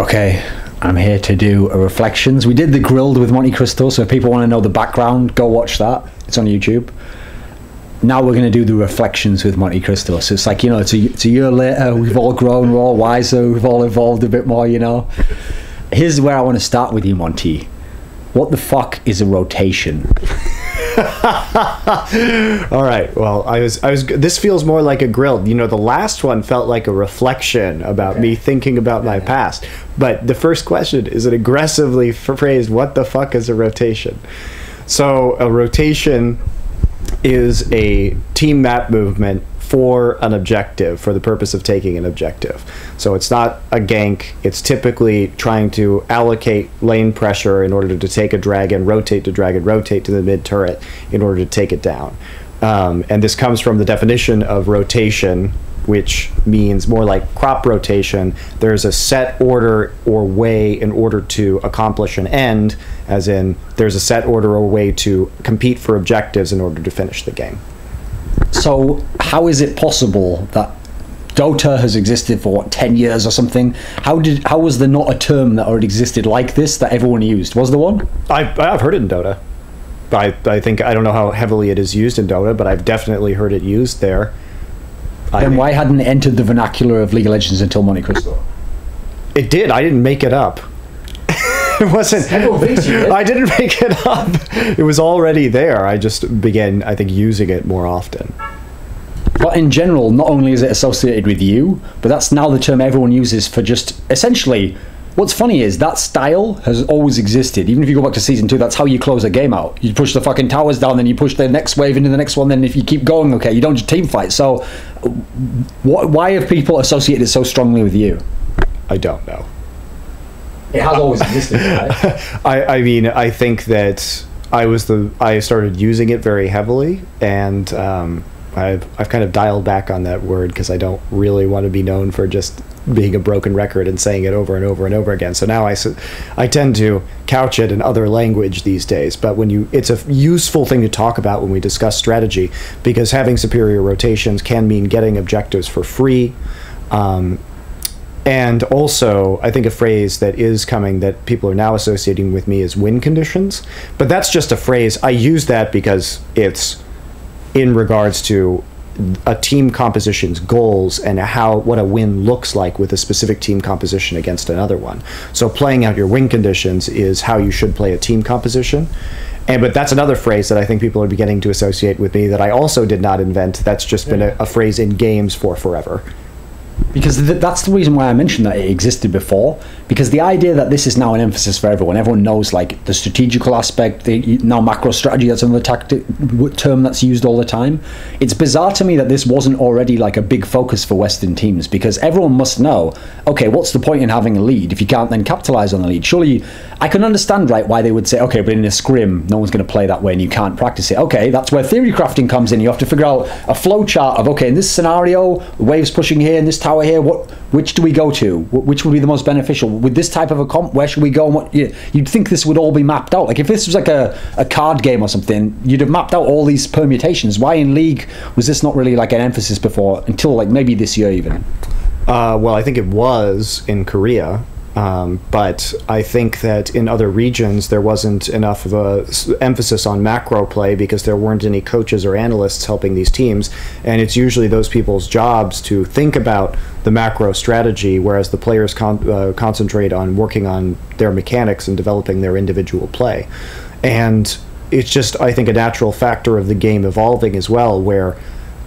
Okay, I'm here to do a reflections. We did the grilled with MonteCristo, so if people want to know the background, go watch that. It's on YouTube. Now we're going to do the reflections with MonteCristo. So it's like, you know, it's a year later, we've all grown, we're all wiser, we've all evolved a bit more, you know. Here's where I want to start with you, Monte. What the fuck is a rotation? All right. Well, this feels more like a grilled. You know, the last one felt like a reflection about me thinking about my past. But the first question is an aggressively phrased, what the fuck is a rotation? So a rotation is a team map movement for an objective, for the purpose of taking an objective. So it's not a gank. It's typically trying to allocate lane pressure in order to take a dragon, rotate to dragon, rotate to the mid turret in order to take it down. And this comes from the definition of rotation, which means more like crop rotation. There's a set order or way in order to accomplish an end, as in there's a set order or way to compete for objectives in order to finish the game. So how is it possible that Dota has existed for what, 10 years or something? How was there not a term that already existed like this that everyone used? Was there one? I've heard it in Dota. I think, I don't know how heavily it is used in Dota, but I've definitely heard it used there. Then why hadn't it entered the vernacular of League of Legends until MonteCristo? It did. I didn't make it up. It wasn't. I didn't make it up. It was already there. I just began, I think, using it more often. But in general, not only is it associated with you, but that's now the term everyone uses for just essentially. What's funny is that style has always existed. Even if you go back to Season 2, that's how you close a game out. You push the fucking towers down, then you push the next wave into the next one, then if you keep going, okay, you don't just team fight. So why have people associated it so strongly with you? I don't know. It has always existed, right? I mean, I think that I started using it very heavily, and I've kind of dialed back on that word because I don't really want to be known for just being a broken record and saying it over and over and over again. So now I tend to couch it in other language these days. But it's a useful thing to talk about when we discuss strategy, because having superior rotations can mean getting objectives for free. And also, I think a phrase that is coming that people are now associating with me is win conditions. But that's just a phrase. I use that because it's in regards to a team composition's goals and what a win looks like with a specific team composition against another one. So playing out your win conditions is how you should play a team composition. But that's another phrase that I think people are beginning to associate with me that I also did not invent. That's just been a phrase in games for forever. Because that's the reason why I mentioned that it existed before, because the idea that this is now an emphasis for everyone knows like the strategical aspect, now macro strategy, that's another term that's used all the time. It's bizarre to me that this wasn't already like a big focus for Western teams, because everyone must know, okay, what's the point in having a lead if you can't then capitalize on the lead? Surely, I can understand, right, why they would say, okay, but in a scrim, no one's going to play that way and you can't practice it. Okay, that's where theory crafting comes in. You have to figure out a flow chart of, okay, in this scenario, the wave's pushing here, in this tower here, which do we go to? Which would be the most beneficial? With this type of a comp, where should we go? And what, you'd think this would all be mapped out. Like if this was like a card game or something, you'd have mapped out all these permutations. Why in League was this not really like an emphasis before, until like maybe this year even? Well, I think it was in Korea. But I think that in other regions there wasn't enough of a emphasis on macro play because there weren't any coaches or analysts helping these teams, and it's usually those people's jobs to think about the macro strategy, whereas the players concentrate on working on their mechanics and developing their individual play. And it's just, I think, a natural factor of the game evolving as well, where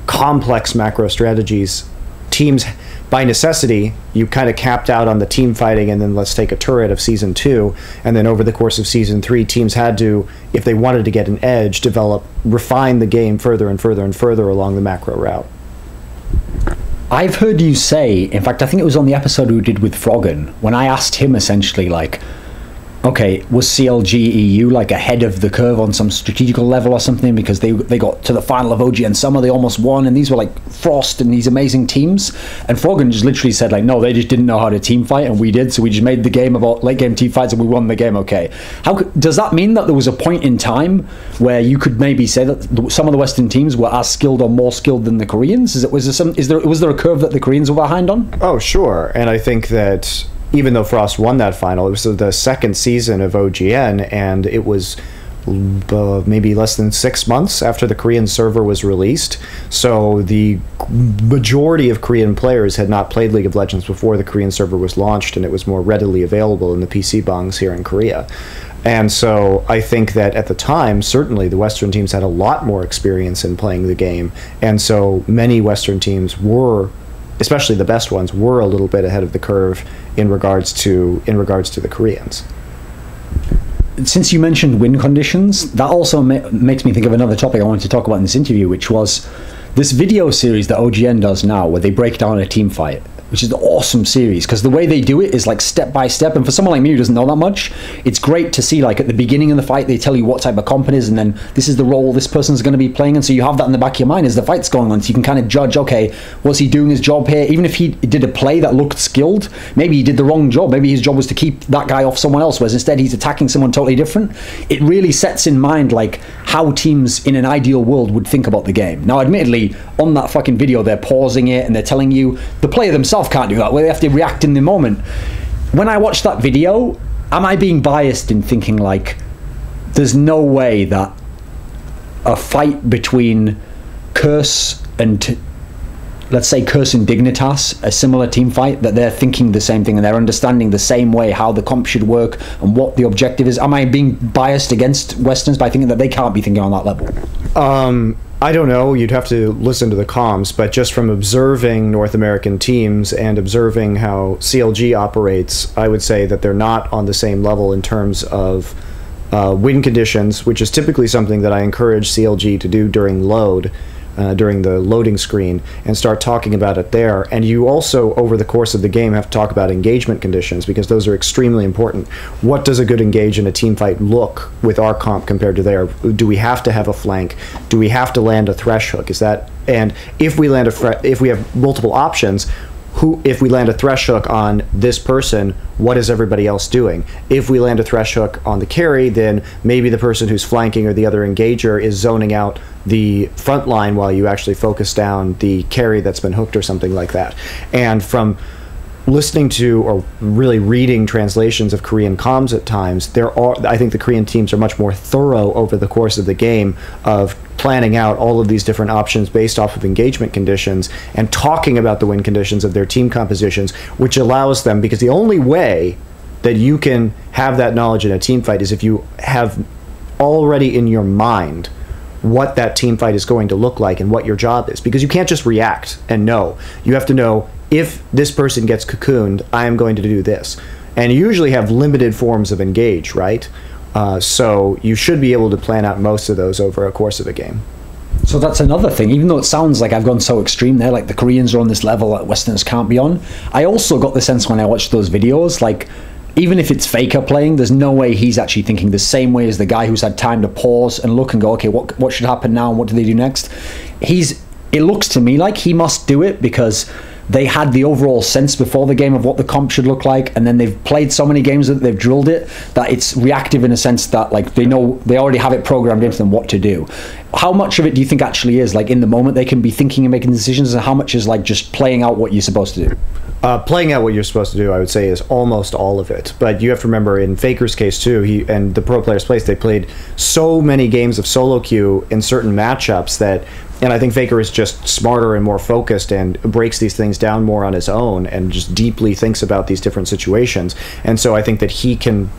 complex macro strategies, teams by necessity, you kind of capped out on the team fighting, and then let's take a turret of Season 2, and then over the course of Season 3, teams had to, if they wanted to get an edge, refine the game further and further and further along the macro route. I've heard you say, in fact, I think it was on the episode we did with Froggen, when I asked him essentially, like, okay, was CLG EU like ahead of the curve on some strategical level or something, because they got to the final of OG and Summer, they almost won, and these were like Frost and these amazing teams, and Froggen just literally said like, no, they just didn't know how to team fight, and we did, so we just made the game about late game team fights and we won the game. Okay, does that mean that there was a point in time where you could maybe say that some of the Western teams were as skilled or more skilled than the Koreans? Was there a curve that the Koreans were behind on? Oh, sure. And I think that even though Frost won that final, it was the second season of OGN, and it was maybe less than 6 months after the Korean server was released. So the majority of Korean players had not played League of Legends before the Korean server was launched, and it was more readily available in the PC bongs here in Korea. And so I think that at the time, certainly the Western teams had a lot more experience in playing the game, and so many Western teams were, especially the best ones, were a little bit ahead of the curve in regards to the Koreans. Since you mentioned win conditions, that also makes me think of another topic I wanted to talk about in this interview, which was this video series that OGN does now, where they break down a team fight, which is an awesome series, because the way they do it is like step by step, and for someone like me who doesn't know that much, it's great to see, like, at the beginning of the fight they tell you what type of comp it is, and then this is the role this person's going to be playing, and so you have that in the back of your mind as the fight's going on, so you can kind of judge, okay, was he doing his job here? Even if he did a play that looked skilled, maybe he did the wrong job, maybe his job was to keep that guy off someone else, whereas instead he's attacking someone totally different. It really sets in mind, like, how teams in an ideal world would think about the game. Now, admittedly, on that fucking video, they're pausing it, and they're telling you the player themselves can't do that, where they have to react in the moment. When I watch that video, am I being biased in thinking, like, there's no way that a fight between Curse and, let's say, Curse and Dignitas, a similar team fight, that they're thinking the same thing and they're understanding the same way how the comp should work and what the objective is? Am I being biased against Westerns by thinking that they can't be thinking on that level? I don't know, you'd have to listen to the comms, but just from observing North American teams and observing how CLG operates, I would say that they're not on the same level in terms of win conditions, which is typically something that I encourage CLG to do during load, during the loading screen, and start talking about it there. And you also, over the course of the game, have to talk about engagement conditions, because those are extremely important. What does a good engage in a team fight look with our comp compared to their? Do we have to have a flank? Do we have to land a thresh hook? Is that, and if we land if we have multiple options, if we land a thresh hook on this person, what is everybody else doing? If we land a thresh hook on the carry, then maybe the person who's flanking or the other engager is zoning out the front line while you actually focus down the carry that's been hooked or something like that. And from listening to or really reading translations of Korean comms at times, I think the Korean teams are much more thorough over the course of the game of planning out all of these different options based off of engagement conditions and talking about the win conditions of their team compositions, which allows them, because the only way that you can have that knowledge in a team fight is if you have already in your mind what that team fight is going to look like and what your job is, because you can't just react and know. You have to know, if this person gets cocooned, I am going to do this. And you usually have limited forms of engage, right? So you should be able to plan out most of those over a course of a game. So that's another thing. Even though it sounds like I've gone so extreme there, like the Koreans are on this level that Westerners can't be on, I also got the sense when I watched those videos, like, even if it's Faker playing, there's no way he's actually thinking the same way as the guy who's had time to pause and look and go, okay, what should happen now and what do they do next? It looks to me like he must do it because they had the overall sense before the game of what the comp should look like, and then they've played so many games that they've drilled it that it's reactive in a sense that, like, they know, they already have it programmed into them what to do. How much of it do you think actually is, like, in the moment they can be thinking and making decisions, and how much is, like, just playing out what you're supposed to do? Playing out what you're supposed to do, I would say, is almost all of it. But you have to remember, in Faker's case too, he and the pro players' place, they played so many games of solo queue in certain matchups that, and I think Faker is just smarter and more focused and breaks these things down more on his own and just deeply thinks about these different situations. And so I think that he can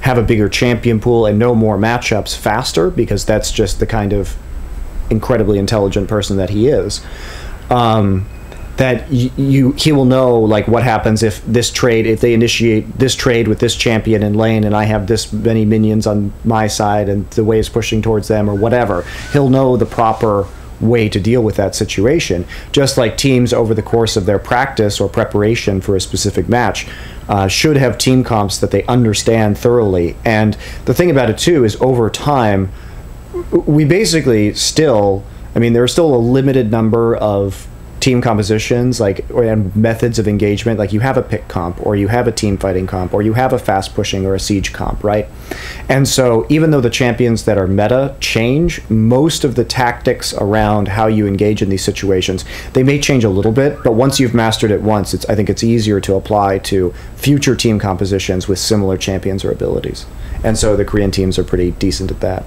have a bigger champion pool and know more matchups faster, because that's just the kind of incredibly intelligent person that he is. That he will know, like, what happens if they initiate this trade with this champion in lane and I have this many minions on my side and the wave's pushing towards them or whatever. He'll know the proper way to deal with that situation. Just like teams over the course of their practice or preparation for a specific match should have team comps that they understand thoroughly. And the thing about it too is, over time, we basically still, I mean, there are still a limited number of team compositions, and methods of engagement. Like, you have a pick comp, or you have a team fighting comp, or you have a fast pushing or a siege comp, right? And so even though the champions that are meta change, most of the tactics around how you engage in these situations, they may change a little bit, but once you've mastered it once, I think it's easier to apply to future team compositions with similar champions or abilities. And so the Korean teams are pretty decent at that.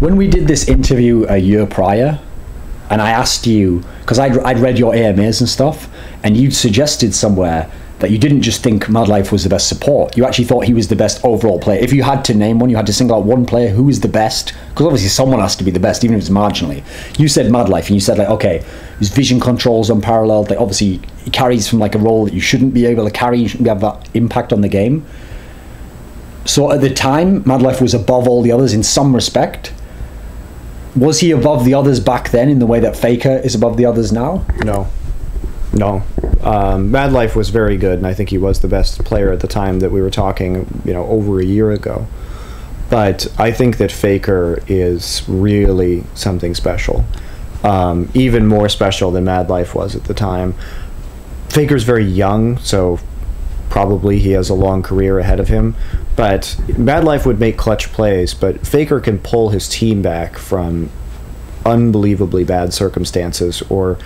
When we did this interview a year prior, and I asked you, because I'd read your AMAs and stuff, and you'd suggested somewhere that you didn't just think MadLife was the best support, you actually thought he was the best overall player. If you had to name one, you had to single out one player who was the best, because obviously someone has to be the best, even if it's marginally. You said MadLife, and you said, like, okay, his vision controls unparalleled, like, obviously he carries from like a role that you shouldn't be able to carry, you shouldn't have that impact on the game. So at the time, MadLife was above all the others in some respect. Was he above the others back then in the way that Faker is above the others now? No. MadLife was very good, and I think he was the best player at the time that we were talking, over a year ago. But I think that Faker is really something special, even more special than MadLife was at the time. Faker's very young, so probably he has a long career ahead of him. But MadLife would make clutch plays, but Faker can pull his team back from unbelievably bad circumstances, or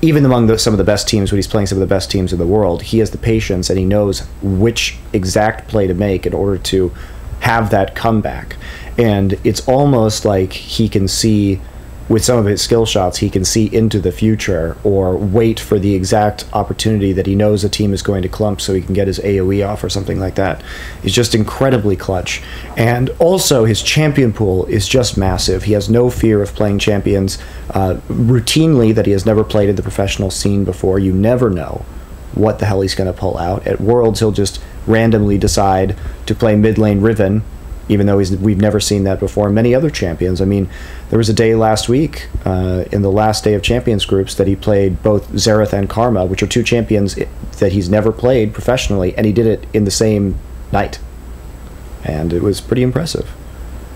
even among some of the best teams, when he's playing some of the best teams in the world, he has the patience and he knows which exact play to make in order to have that comeback. And it's almost like he can see, with some of his skill shots, he can see into the future, or wait for the exact opportunity that he knows a team is going to clump so he can get his AoE off or something like that. He's just incredibly clutch. And also his champion pool is just massive. He has no fear of playing champions routinely that he has never played in the professional scene before. You never know what the hell he's going to pull out. At Worlds, he'll just randomly decide to play mid lane Riven, even though we've never seen that before. Many other champions. I mean, there was a day last week, in the last day of Champions groups, that he played both Xerath and Karma, which are two champions that he's never played professionally, and he did it in the same night. And it was pretty impressive.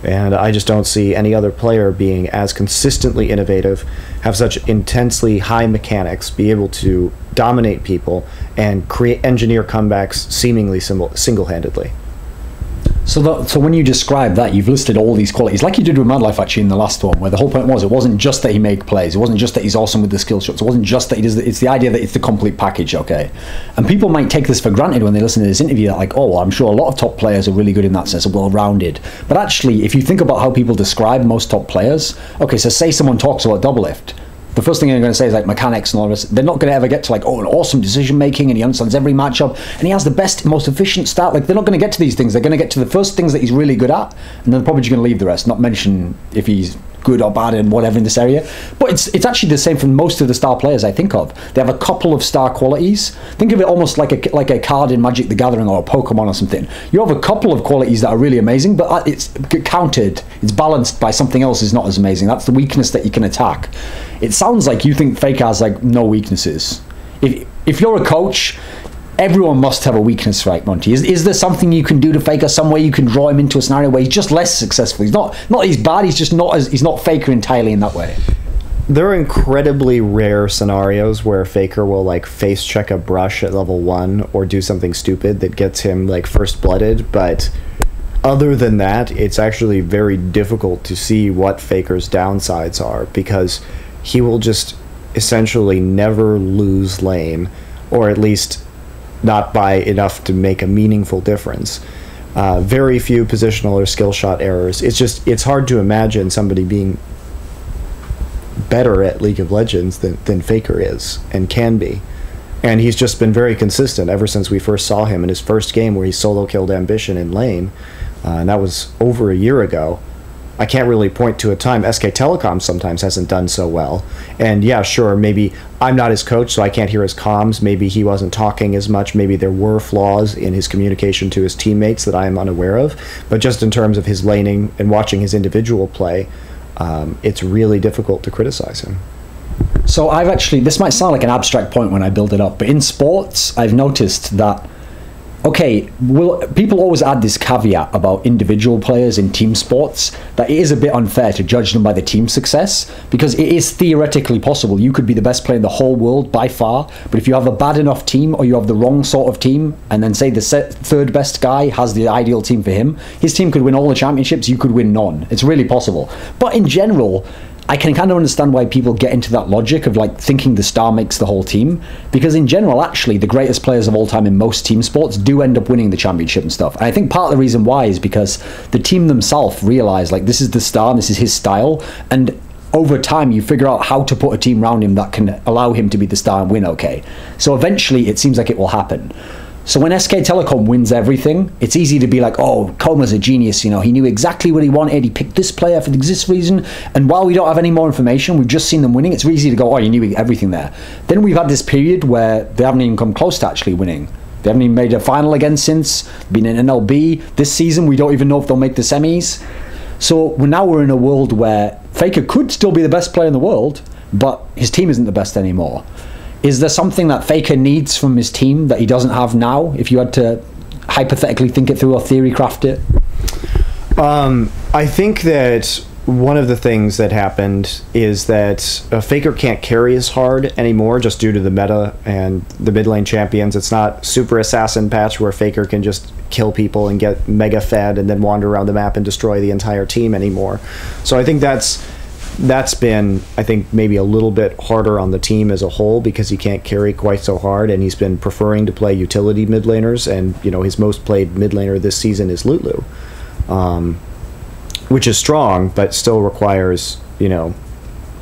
And I just don't see any other player being as consistently innovative, have such intensely high mechanics, be able to dominate people, and engineer comebacks seemingly single-handedly. So when you describe that, you've listed all these qualities, like you did with MadLife actually in the last one, where the whole point was, it wasn't just that he made plays, it wasn't just that he's awesome with the skill shots, it wasn't just that he does it's the idea that it's the complete package, okay? And people might take this for granted when they listen to this interview, that like, oh, well, I'm sure a lot of top players are really good in that sense, are well-rounded. But actually, if you think about how people describe most top players, okay, so say someone talks about Doublelift, the first thing they're going to say is like mechanics and all this. They're not going to ever get to like, oh, an awesome decision making, and he understands every matchup, and he has the best, most efficient start. Like, they're not going to get to these things. They're going to get to the first things that he's really good at, and then they're probably just going to leave the rest, not mention if he's good or bad and whatever in this area. But it's actually the same for most of the star players I think of. They have a couple of star qualities. Think of it almost like a card in Magic the Gathering or a Pokemon or something. You have a couple of qualities that are really amazing, but it's countered, it's balanced by something else is not as amazing. That's the weakness that you can attack. It sounds like you think Faker has like no weaknesses. If you're a coach, everyone must have a weakness, right, Monty? Is there something you can do to Faker, some way you can draw him into a scenario where he's just less successful? He's not he's bad, he's just he's not Faker entirely in that way. There are incredibly rare scenarios where Faker will like face check a brush at level 1 or do something stupid that gets him like first blooded, but other than that, it's actually very difficult to see what Faker's downsides are, because he will just essentially never lose lane, or at least not by enough to make a meaningful difference. Very few positional or skill shot errors. It's hard to imagine somebody being better at League of Legends than Faker is and can be. And he's just been very consistent ever since we first saw him in his first game where he solo killed Ambition in lane, and that was over a year ago. I can't really point to a time. SK Telecom sometimes hasn't done so well. And yeah, sure, maybe I'm not his coach, so I can't hear his comms. Maybe he wasn't talking as much. Maybe there were flaws in his communication to his teammates that I am unaware of. But just in terms of his laning and watching his individual play, it's really difficult to criticize him. So I've actually, this might sound like an abstract point when I build it up, but in sports, I've noticed that Okay, well, people always add this caveat about individual players in team sports, that it is a bit unfair to judge them by the team success, because it is theoretically possible. You could be the best player in the whole world by far, but if you have a bad enough team, or you have the wrong sort of team, and then say the third best guy has the ideal team for him, his team could win all the championships, you could win none. It's really possible. But in general, I can kind of understand why people get into that logic of like thinking the star makes the whole team, because in general, actually, the greatest players of all time in most team sports do end up winning the championship and stuff. And I think part of the reason why is because the team themselves realize like this is the star, and this is his style, and over time you figure out how to put a team around him that can allow him to be the star and win okay. So eventually it seems like it will happen. So when SK Telecom wins everything, it's easy to be like, oh, Coma's a genius, you know, he knew exactly what he wanted, he picked this player for this reason, and while we don't have any more information, we've just seen them winning, it's really easy to go, oh, you knew everything there. Then we've had this period where they haven't even come close to actually winning. They haven't even made a final again since, been in NLB. This season, we don't even know if they'll make the semis. So now we're in a world where Faker could still be the best player in the world, but his team isn't the best anymore. Is there something that Faker needs from his team that he doesn't have now, if you had to hypothetically think it through or theory craft it? I think that one of the things that happened is that Faker can't carry as hard anymore just due to the meta and the mid lane champions. It's not Super Assassin patch where Faker can just kill people and get mega fed and then wander around the map and destroy the entire team anymore. So I think that's been, I think, maybe a little bit harder on the team as a whole because he can't carry quite so hard, and he's been preferring to play utility mid laners, and you know his most played mid laner this season is Lulu, which is strong but still requires, you know,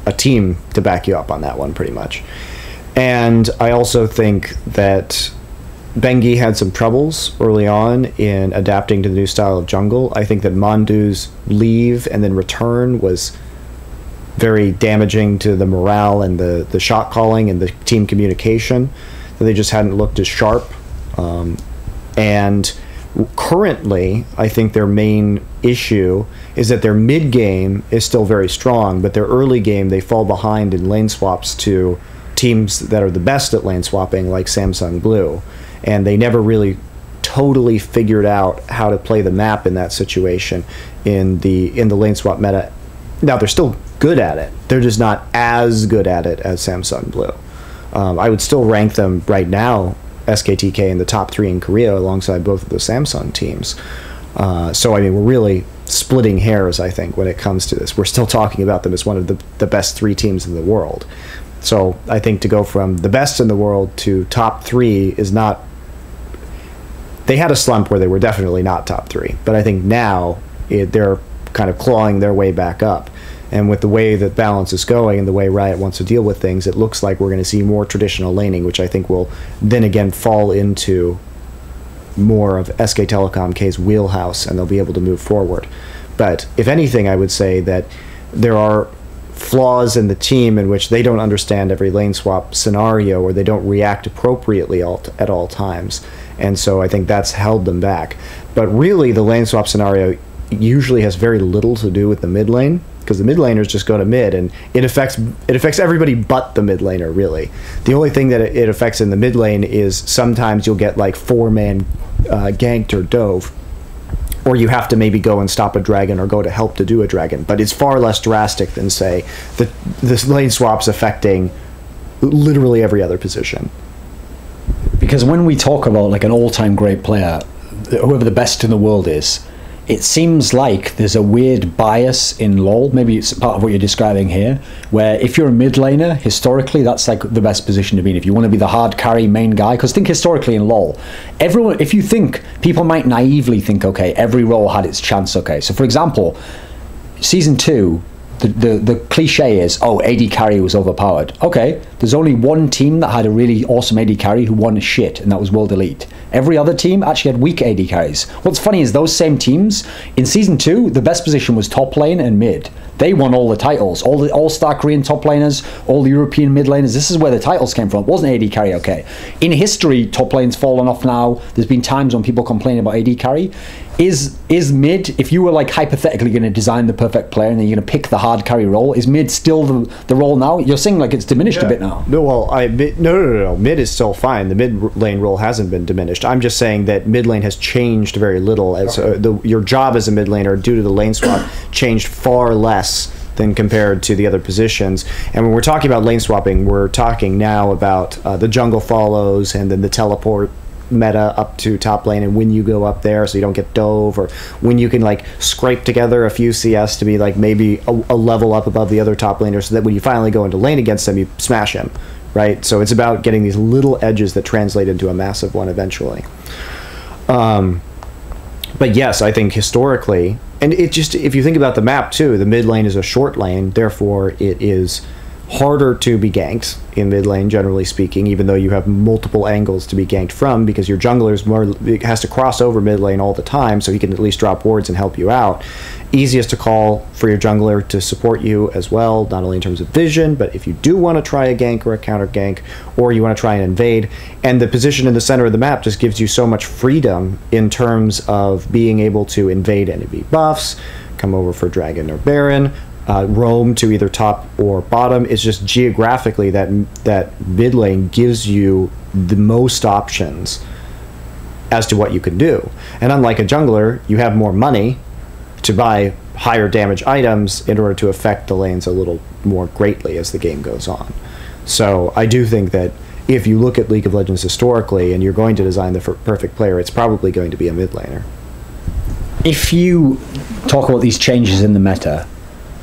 a team to back you up on that one pretty much. And I also think that Bengi had some troubles early on in adapting to the new style of jungle. I think that Mondu's leave and then return was very damaging to the morale and the shot calling and the team communication, that they just hadn't looked as sharp. And currently, I think their main issue is that their mid game is still very strong, but their early game, they fall behind in lane swaps to teams that are the best at lane swapping, like Samsung Blue. And they never really totally figured out how to play the map in that situation in the lane swap meta. Now, they're still good at it. They're just not as good at it as Samsung Blue. I would still rank them right now, SKT K, in the top 3 in Korea alongside both of the Samsung teams. So, I mean, we're really splitting hairs, I think, when it comes to this. We're still talking about them as one of the best 3 teams in the world. So I think to go from the best in the world to top 3 is not... They had a slump where they were definitely not top 3. But I think now they're kind of clawing their way back up. And with the way that balance is going and the way Riot wants to deal with things, it looks like we're going to see more traditional laning, which I think will then again fall into more of SK Telecom K's wheelhouse, and they'll be able to move forward. But if anything, I would say that there are flaws in the team in which they don't understand every lane swap scenario, or they don't react appropriately at all times. And so I think that's held them back. But really, the lane swap scenario usually has very little to do with the mid lane, because the mid laners just go to mid, and it affects everybody but the mid laner, really. The only thing that it affects in the mid lane is sometimes you'll get like 4-man ganked or dove, or you have to maybe go and stop a dragon or go to help to do a dragon. But it's far less drastic than, say, this lane swaps affecting literally every other position. Because when we talk about like an all-time great player, whoever the best in the world is, it seems like there's a weird bias in LoL, maybe it's part of what you're describing here, where if you're a mid laner, historically, that's like the best position to be in. If you want to be the hard carry main guy, because think historically in LoL, everyone, if you think, people might naively think, okay, every role had its chance, okay. So for example, Season 2, the cliche is, oh, AD carry was overpowered. Okay, there's only one team that had a really awesome AD carry who won shit, and that was World Elite. Every other team actually had weak AD carries. What's funny is those same teams, in Season 2, the best position was top lane and mid. They won all the titles, all the All-Star Korean top laners, all the European mid laners. This is where the titles came from. It wasn't AD carry, okay. In history, top lane's fallen off now. There's been times when people complain about AD carry. is mid, if you were like hypothetically going to design the perfect player and then you're going to pick the hard carry role, is mid still the role now? You're saying like it's diminished a bit now. No, well, no. Mid is still fine. The mid lane role hasn't been diminished. I'm just saying that mid lane has changed very little. As your job as a mid laner, due to the lane swap, changed far less than compared to the other positions. And when we're talking about lane swapping, we're talking now about the jungle follows and then the teleport meta up to top lane, and when you go up there so you don't get dove, or when you can like scrape together a few CS to be like maybe a level up above the other top laner, so that when you finally go into lane against them, you smash him, right? So it's about getting these little edges that translate into a massive one eventually. But yes, I think historically, and it just, if you think about the map too, the mid lane is a short lane, therefore it is harder to be ganked in mid lane, generally speaking, even though you have multiple angles to be ganked from, because your jungler has to cross over mid lane all the time, so he can at least drop wards and help you out. Easiest to call for your jungler to support you as well, not only in terms of vision, but if you do want to try a gank or a counter gank, or you want to try and invade, and the position in the center of the map just gives you so much freedom in terms of being able to invade enemy buffs, come over for Dragon or Baron, roam to either top or bottom. It's just geographically that mid lane gives you the most options as to what you can do. And unlike a jungler, you have more money to buy higher damage items in order to affect the lanes a little more greatly as the game goes on. So I do think that if you look at League of Legends historically and you're going to design the perfect player, it's probably going to be a mid laner. If you talk about these changes in the meta,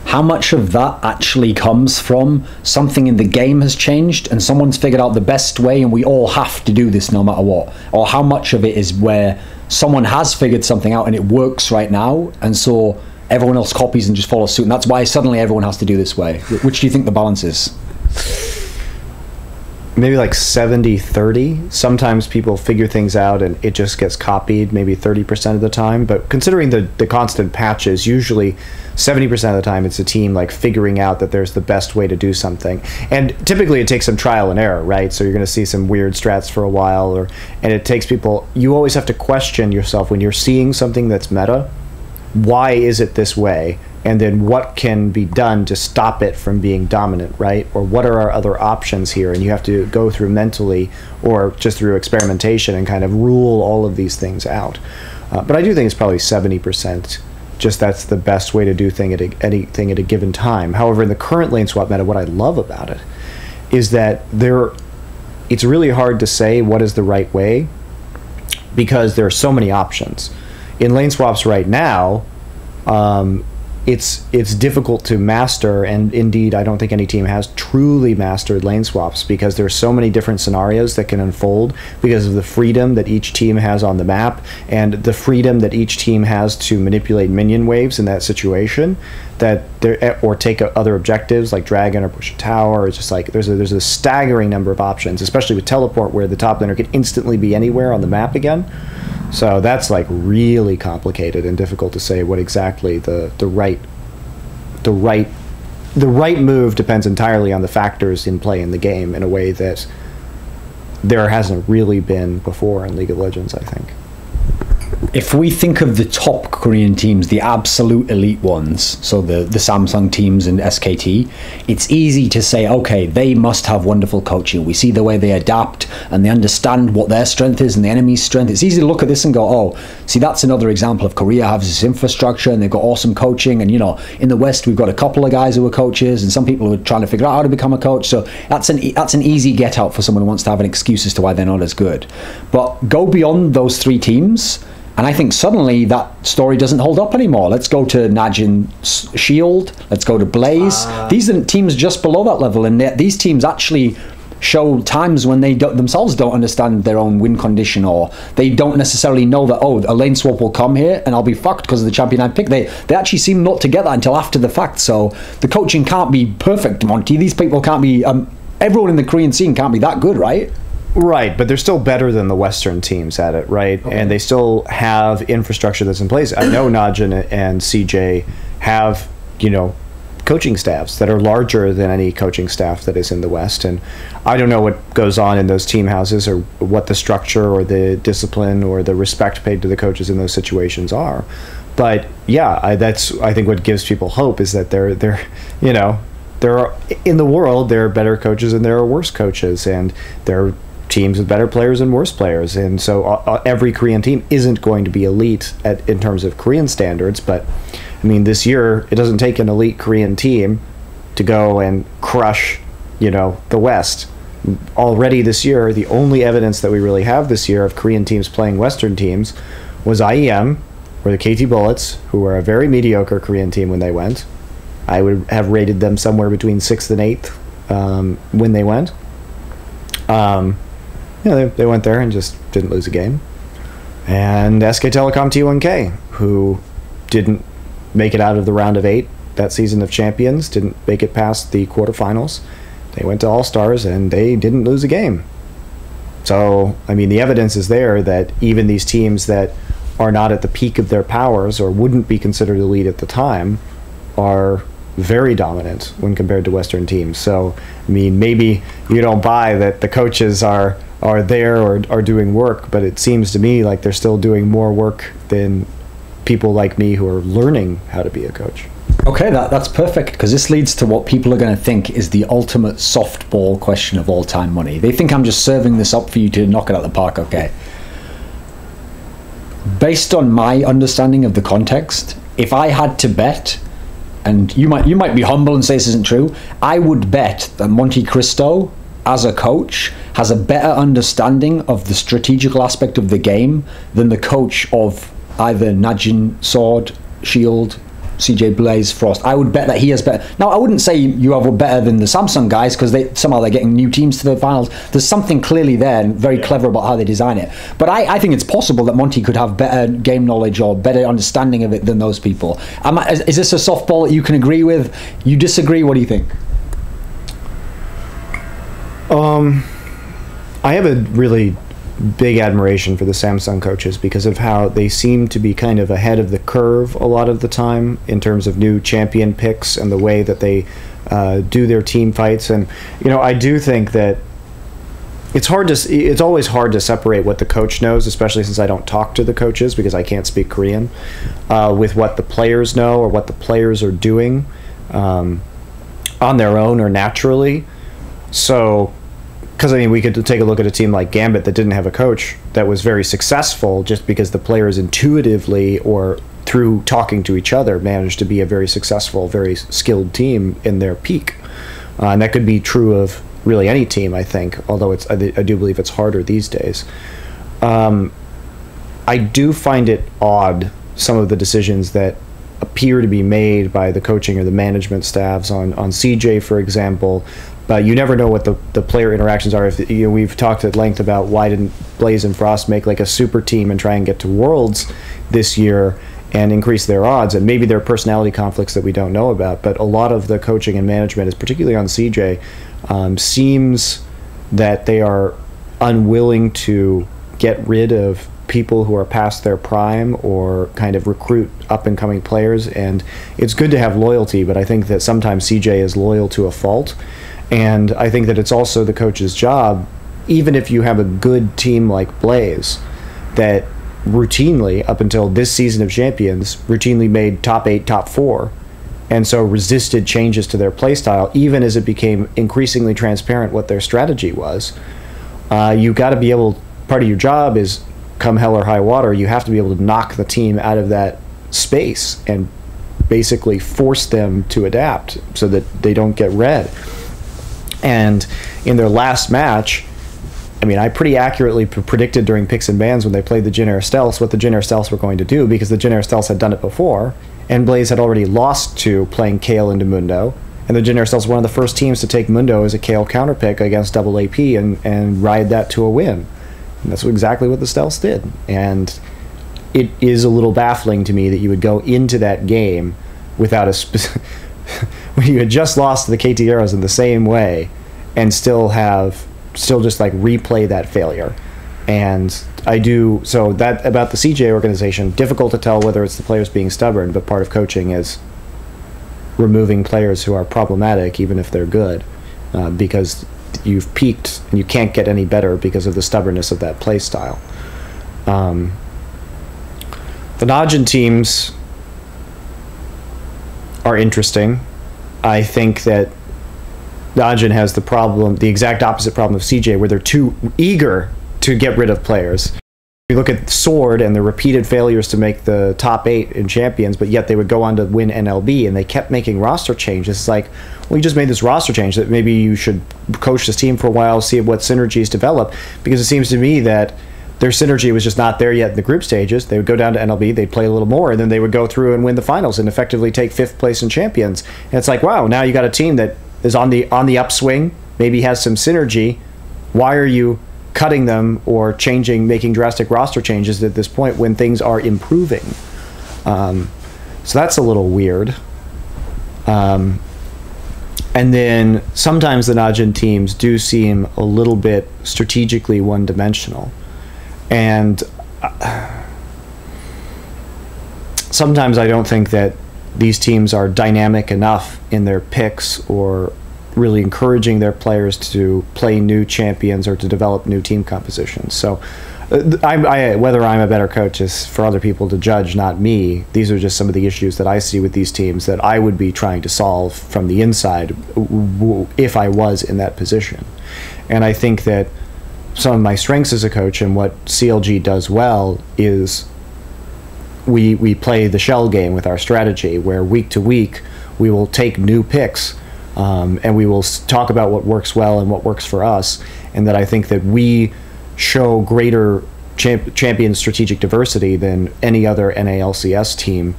how much of that actually comes from something in the game has changed and someone's figured out the best way and we all have to do this no matter what? Or how much of it is where someone has figured something out and it works right now, and so everyone else copies and just follows suit, and that's why suddenly everyone has to do this way? Which do you think the balance is? Maybe like 70-30. Sometimes people figure things out and it just gets copied maybe 30% of the time, but considering the constant patches, usually 70% of the time it's a team like figuring out that there's the best way to do something. And typically it takes some trial and error, right? So you're going to see some weird strats for a while, and it takes people, you always have to question yourself when you're seeing something that's meta, why is it this way? And then what can be done to stop it from being dominant, right? Or what are our other options here? And you have to go through mentally or just through experimentation and kind of rule all of these things out. But I do think it's probably 70%. Just that's the best way to do anything at a given time. However, in the current lane swap meta, what I love about it is that it's really hard to say what is the right way because there are so many options. In lane swaps right now, it's difficult to master, and indeed I don't think any team has truly mastered lane swaps because there's so many different scenarios that can unfold because of the freedom that each team has on the map and the freedom that each team has to manipulate minion waves in that situation, or take other objectives like dragon or push a tower. It's just like there's a staggering number of options, especially with teleport where the top laner can instantly be anywhere on the map again. So that's like really complicated and difficult to say what exactly the right move depends entirely on the factors in play in the game in a way that there hasn't really been before in League of Legends, I think. If we think of the top Korean teams, the absolute elite ones, so the Samsung teams and SKT, it's easy to say, okay, they must have wonderful coaching. We see the way they adapt and they understand what their strength is and the enemy's strength. It's easy to look at this and go, oh, see, that's another example of Korea has this infrastructure and they've got awesome coaching. And, you know, in the West, we've got a couple of guys who are coaches and some people who are trying to figure out how to become a coach. So that's an easy get out for someone who wants to have an excuse as to why they're not as good. But go beyond those three teams, and I think suddenly that story doesn't hold up anymore. Let's go to Najin Shield. Let's go to Blaze. These are teams just below that level, and these teams actually show times when they themselves don't understand their own win condition, or they don't necessarily know that, oh, a lane swap will come here and I'll be fucked because of the champion I picked. They actually seem not to get that until after the fact. So the coaching can't be perfect, Monty. These people can't be, everyone in the Korean scene can't be that good, right? Right, but they're still better than the Western teams at it, right? Okay. And they still have infrastructure that's in place. I know Najin and CJ have, you know, coaching staffs that are larger than any coaching staff that is in the West. And I don't know what goes on in those team houses, or what the structure or the discipline or the respect paid to the coaches in those situations are. But yeah, that's I think what gives people hope is that there are in the world, there are better coaches and there are worse coaches, and there are teams with better players and worse players. And so every Korean team isn't going to be elite in terms of Korean standards. But I mean, this year, it doesn't take an elite Korean team to go and crush, the West. Already this year, the only evidence that we really have this year of Korean teams playing Western teams was IEM, or the KT Bullets, who were a very mediocre Korean team when they went. I would have rated them somewhere between 6th and 8th when they went. They went there and just didn't lose a game. And SK Telecom T1K, who didn't make it out of the round of 8 that season of champions, didn't make it past the quarterfinals. They went to All-Stars and they didn't lose a game. So, I mean, the evidence is there that even these teams that are not at the peak of their powers or wouldn't be considered elite at the time are very dominant when compared to Western teams. So, I mean, maybe you don't buy that the coaches are there or are doing work, but it seems to me like they're still doing more work than people like me who are learning how to be a coach. Okay, that's perfect, because this leads to what people are going to think is the ultimate softball question of all time money. They think I'm just serving this up for you to knock it out of the park, okay? Based on my understanding of the context, if I had to bet, and you might be humble and say this isn't true, I would bet that MonteCristo, as a coach, has a better understanding of the strategical aspect of the game than the coach of either Najin, Sword, Shield, CJ Blaze, Frost. I would bet that he has better. Now, I wouldn't say you have better than the Samsung guys, because somehow they're getting new teams to the finals. There's something clearly there and very clever about how they design it. But I think it's possible that Monte could have better game knowledge or better understanding of it than those people. Is this a softball that you can agree with? You disagree? What do you think? I have a really big admiration for the Samsung coaches because of how they seem to be kind of ahead of the curve a lot of the time in terms of new champion picks and the way that they do their team fights. And I do think that it's always hard to separate what the coach knows, especially since I don't talk to the coaches because I can't speak Korean, with what the players know or what the players are doing on their own or naturally. So, because I mean, we could take a look at a team like Gambit that didn't have a coach that was very successful just because the players intuitively or through talking to each other managed to be a very successful, very skilled team in their peak. And that could be true of really any team, I think, although I do believe it's harder these days. I do find it odd, some of the decisions that appear to be made by the coaching or the management staffs on CJ, for example. But you never know what the player interactions are. If we've talked at length about why didn't Blaze and Frost make like a super team and try and get to Worlds this year and increase their odds, and maybe there are personality conflicts that we don't know about. But a lot of the coaching and management is particularly on CJ. Seems that they are unwilling to get rid of people who are past their prime or kind of recruit up-and-coming players. And it's good to have loyalty, but I think that sometimes CJ is loyal to a fault. And I think that it's also the coach's job, even if you have a good team like Blaze, that routinely, up until this season of Champions, routinely made top 8, top 4, and so resisted changes to their playstyle, even as it became increasingly transparent what their strategy was. You got to be able, part of your job is, come hell or high water, you have to be able to knock the team out of that space and basically force them to adapt so that they don't get read. And in their last match, I mean, I pretty accurately predicted during picks and bans when they played the Jin Air Stealths what the Jin Air Stealths were going to do, because the Jin Air Stealths had done it before, and Blaze had already lost to playing Kale into Mundo, and the Jin Air Stealths were one of the first teams to take Mundo as a Kale counterpick against double AP and ride that to a win. And that's exactly what the Stealths did. And it is a little baffling to me that you would go into that game without a when you had just lost to the KT Arrows in the same way and still just like replay that failure. And so that about the CJ organization, difficult to tell whether it's the players being stubborn, but part of coaching is removing players who are problematic, even if they're good, because you've peaked and you can't get any better because of the stubbornness of that play style. The Najin teams are interesting. I think that Najin has the exact opposite problem of CJ, where they're too eager to get rid of players. You look at Sword and their repeated failures to make the top 8 in Champions, but yet they would go on to win NLB, and they kept making roster changes. It's like, well, you just made this roster change, that maybe you should coach this team for a while, see what synergies develop, because it seems to me that their synergy was just not there yet in the group stages. They would go down to NLB, they'd play a little more, and then they would go through and win the finals and effectively take 5th place in Champions. And it's like, wow, now you got a team that is on the upswing, maybe has some synergy. Why are you cutting them or making drastic roster changes at this point when things are improving? So that's a little weird. And then sometimes the Najin teams do seem a little bit strategically one-dimensional. And sometimes I don't think that these teams are dynamic enough in their picks or really encouraging their players to play new champions or to develop new team compositions. So whether I'm a better coach is for other people to judge, not me. These are just some of the issues that I see with these teams that I would be trying to solve from the inside if I was in that position. And I think that some of my strengths as a coach and what CLG does well is we play the shell game with our strategy, where week to week we will take new picks and we will talk about what works well and what works for us, and that I think that we show greater champion strategic diversity than any other NALCS team,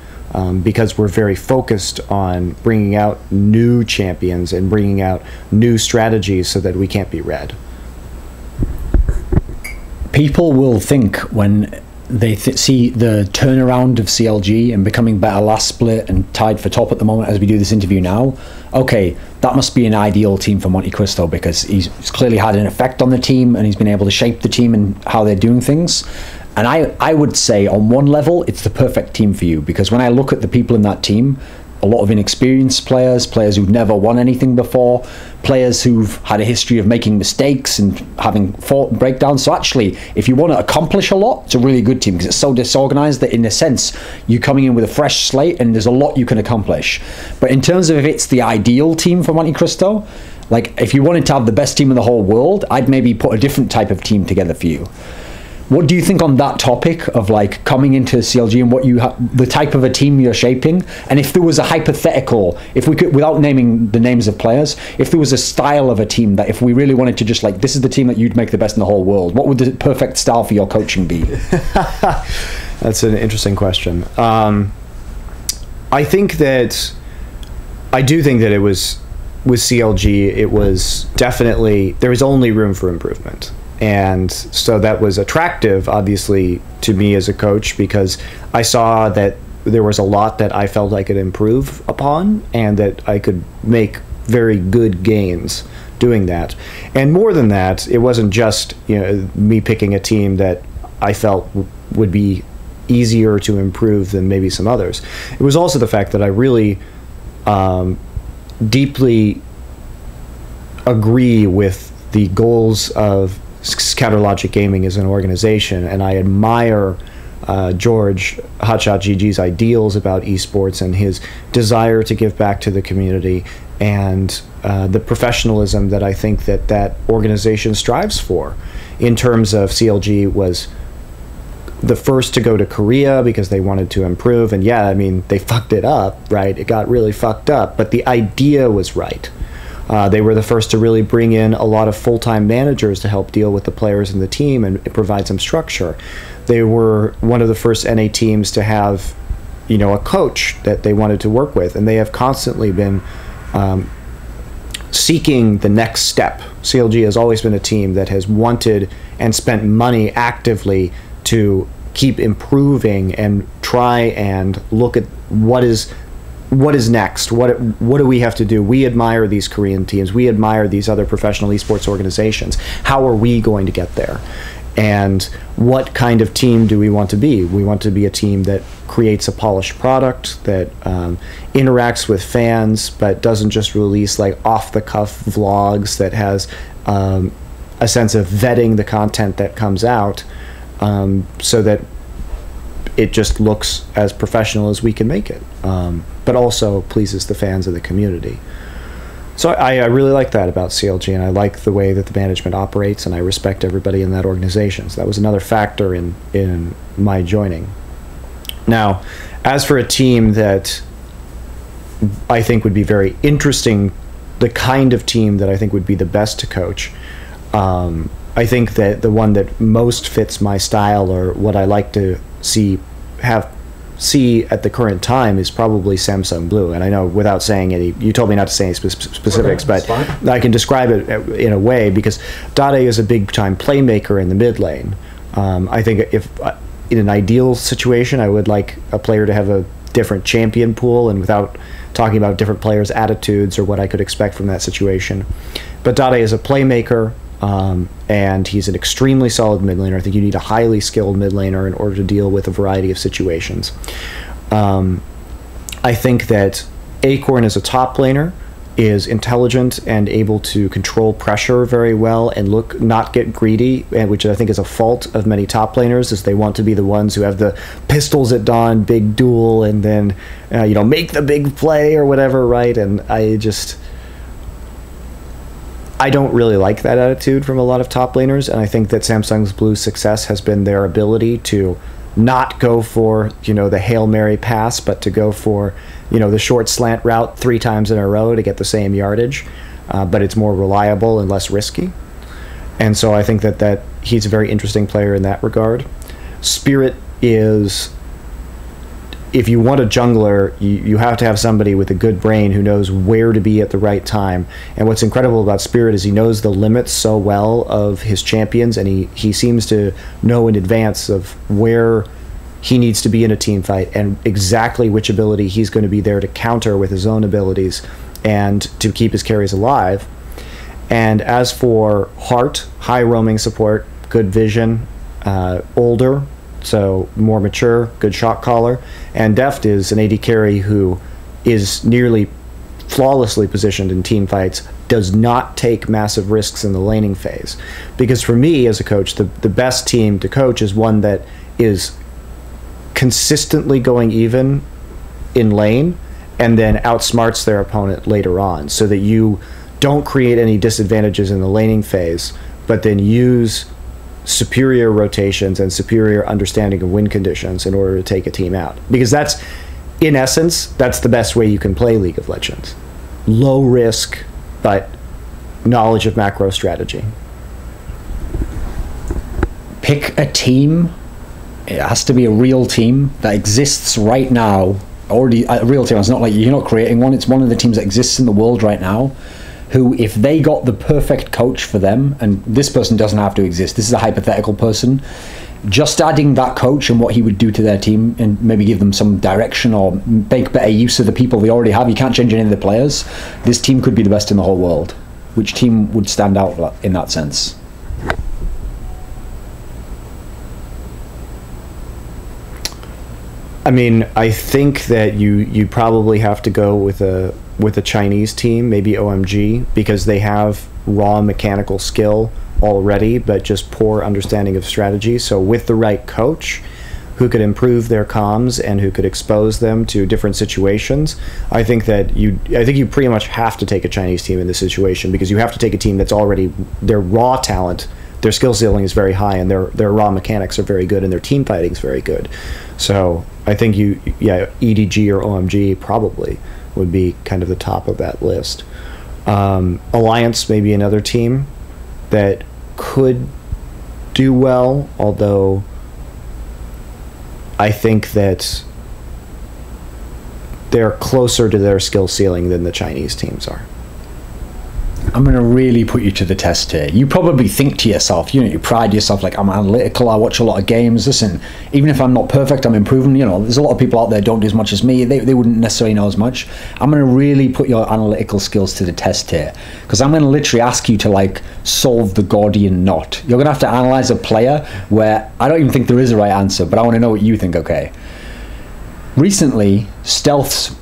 because we're very focused on bringing out new champions and bringing out new strategies so that we can't be read. People will think when they see the turnaround of CLG and becoming better last split and tied for top at the moment as we do this interview now, okay, that must be an ideal team for MonteCristo, because he's clearly had an effect on the team and he's been able to shape the team and how they're doing things. And I would say on one level it's the perfect team for you, because when I look at the people in that team, a lot of inexperienced players, players who've never won anything before, players who've had a history of making mistakes and having breakdowns. So actually, if you want to accomplish a lot, it's a really good team, because it's so disorganized that in a sense, you're coming in with a fresh slate and there's a lot you can accomplish. But in terms of if it's the ideal team for MonteCristo, like if you wanted to have the best team in the whole world, I'd maybe put a different type of team together for you. What do you think on that topic of like coming into CLG and what the type of a team you're shaping? And if there was a hypothetical, if we could, without naming the names of players, if there was a style of a team that if we really wanted to just like, this is the team that you'd make the best in the whole world, what would the perfect style for your coaching be? That's an interesting question. I do think that it was, with CLG, it was definitely, there was only room for improvement. And so that was attractive, obviously, to me as a coach, because I saw that there was a lot that I felt I could improve upon and that I could make very good gains doing that. And more than that, it wasn't just, you know, me picking a team that I felt would be easier to improve than maybe some others. It was also the fact that I really deeply agree with the goals of Counter Logic Gaming as an organization, and I admire George Hotshot GG's ideals about esports and his desire to give back to the community, and the professionalism that I think that that organization strives for. In terms of CLG was the first to go to Korea because they wanted to improve, and yeah, I mean, they fucked it up, right? It got really fucked up, but the idea was right. They were the first to really bring in a lot of full-time managers to help deal with the players in the team and provide some structure. They were one of the first NA teams to have, you know, a coach that they wanted to work with, and they have constantly been seeking the next step. CLG has always been a team that has wanted and spent money actively to keep improving and try and look at what is next? What do we have to do? We admire these Korean teams. We admire these other professional esports organizations. How are we going to get there? And what kind of team do we want to be? We want to be a team that creates a polished product, that interacts with fans, but doesn't just release like off-the-cuff vlogs, that has a sense of vetting the content that comes out, so that it just looks as professional as we can make it, but also pleases the fans of the community. So I really like that about CLG, and I like the way that the management operates, and I respect everybody in that organization. So that was another factor in my joining. Now, as for a team that I think would be very interesting, the kind of team that I think would be the best to coach, I think that the one that most fits my style, or what I like to see at the current time, is probably Samsung Blue. And I know, without saying any, you told me not to say any specifics, but I can describe it in a way, because Dade is a big time playmaker in the mid lane. I think if in an ideal situation, I would like a player to have a different champion pool, and without talking about different players' attitudes or what I could expect from that situation. But Dade is a playmaker, and he's an extremely solid mid laner. I think you need a highly skilled mid laner in order to deal with a variety of situations. I think that Acorn as a top laner is intelligent and able to control pressure very well and not get greedy, which I think is a fault of many top laners, is they want to be the ones who have the pistols at dawn, big duel, and then make the big play or whatever, right? And I don't really like that attitude from a lot of top laners, and I think that Samsung's Blue's success has been their ability to not go for the Hail Mary pass, but to go for the short slant route 3 times in a row to get the same yardage, but it's more reliable and less risky. And so I think that he's a very interesting player in that regard. Spirit is, if you want a jungler, you have to have somebody with a good brain who knows where to be at the right time. And what's incredible about Spirit is he knows the limits so well of his champions, and he seems to know in advance of where he needs to be in a team fight and exactly which ability he's going to be there to counter with his own abilities and to keep his carries alive. And as for Heart, high roaming support, good vision, older, so more mature, good shot caller. And Deft is an AD carry who is nearly flawlessly positioned in team fights, does not take massive risks in the laning phase. Because for me as a coach, the best team to coach is one that is consistently going even in lane and then outsmarts their opponent later on, so that you don't create any disadvantages in the laning phase, but then use superior rotations and superior understanding of win conditions in order to take a team out. Because that's, in essence, that's the best way you can play League of Legends. Low risk, but knowledge of macro strategy. Pick a team. It has to be a real team that exists right now. Already a real team. It's not like you're not creating one. It's one of the teams that exists in the world right now, who, if they got the perfect coach for them, and this person doesn't have to exist, this is a hypothetical person, just adding that coach and what he would do to their team and maybe give them some direction or make better use of the people they already have. You can't change any of the players. This team could be the best in the whole world. Which team would stand out in that sense? I mean, I think that you probably have to go with a Chinese team, maybe OMG, because they have raw mechanical skill already, but just poor understanding of strategy. So with the right coach who could improve their comms and who could expose them to different situations, I think you pretty much have to take a Chinese team in this situation, because you have to take a team that's already, their raw talent, their skill ceiling is very high, and their raw mechanics are very good, and their team fighting is very good. So I think EDG or OMG probably would be kind of the top of that list. Alliance, maybe another team that could do well, although I think that they're closer to their skill ceiling than the Chinese teams are. I'm going to really put you to the test here. You probably think to yourself, you pride yourself, like, I'm analytical, I watch a lot of games. Listen, even if I'm not perfect, I'm improving. There's a lot of people out there don't do as much as me. They wouldn't necessarily know as much. I'm going to really put your analytical skills to the test here, because I'm going to literally ask you to, like, solve the Gordian knot. You're going to have to analyze a player where I don't even think there is a right answer, but I want to know what you think, okay? Recently, Stealths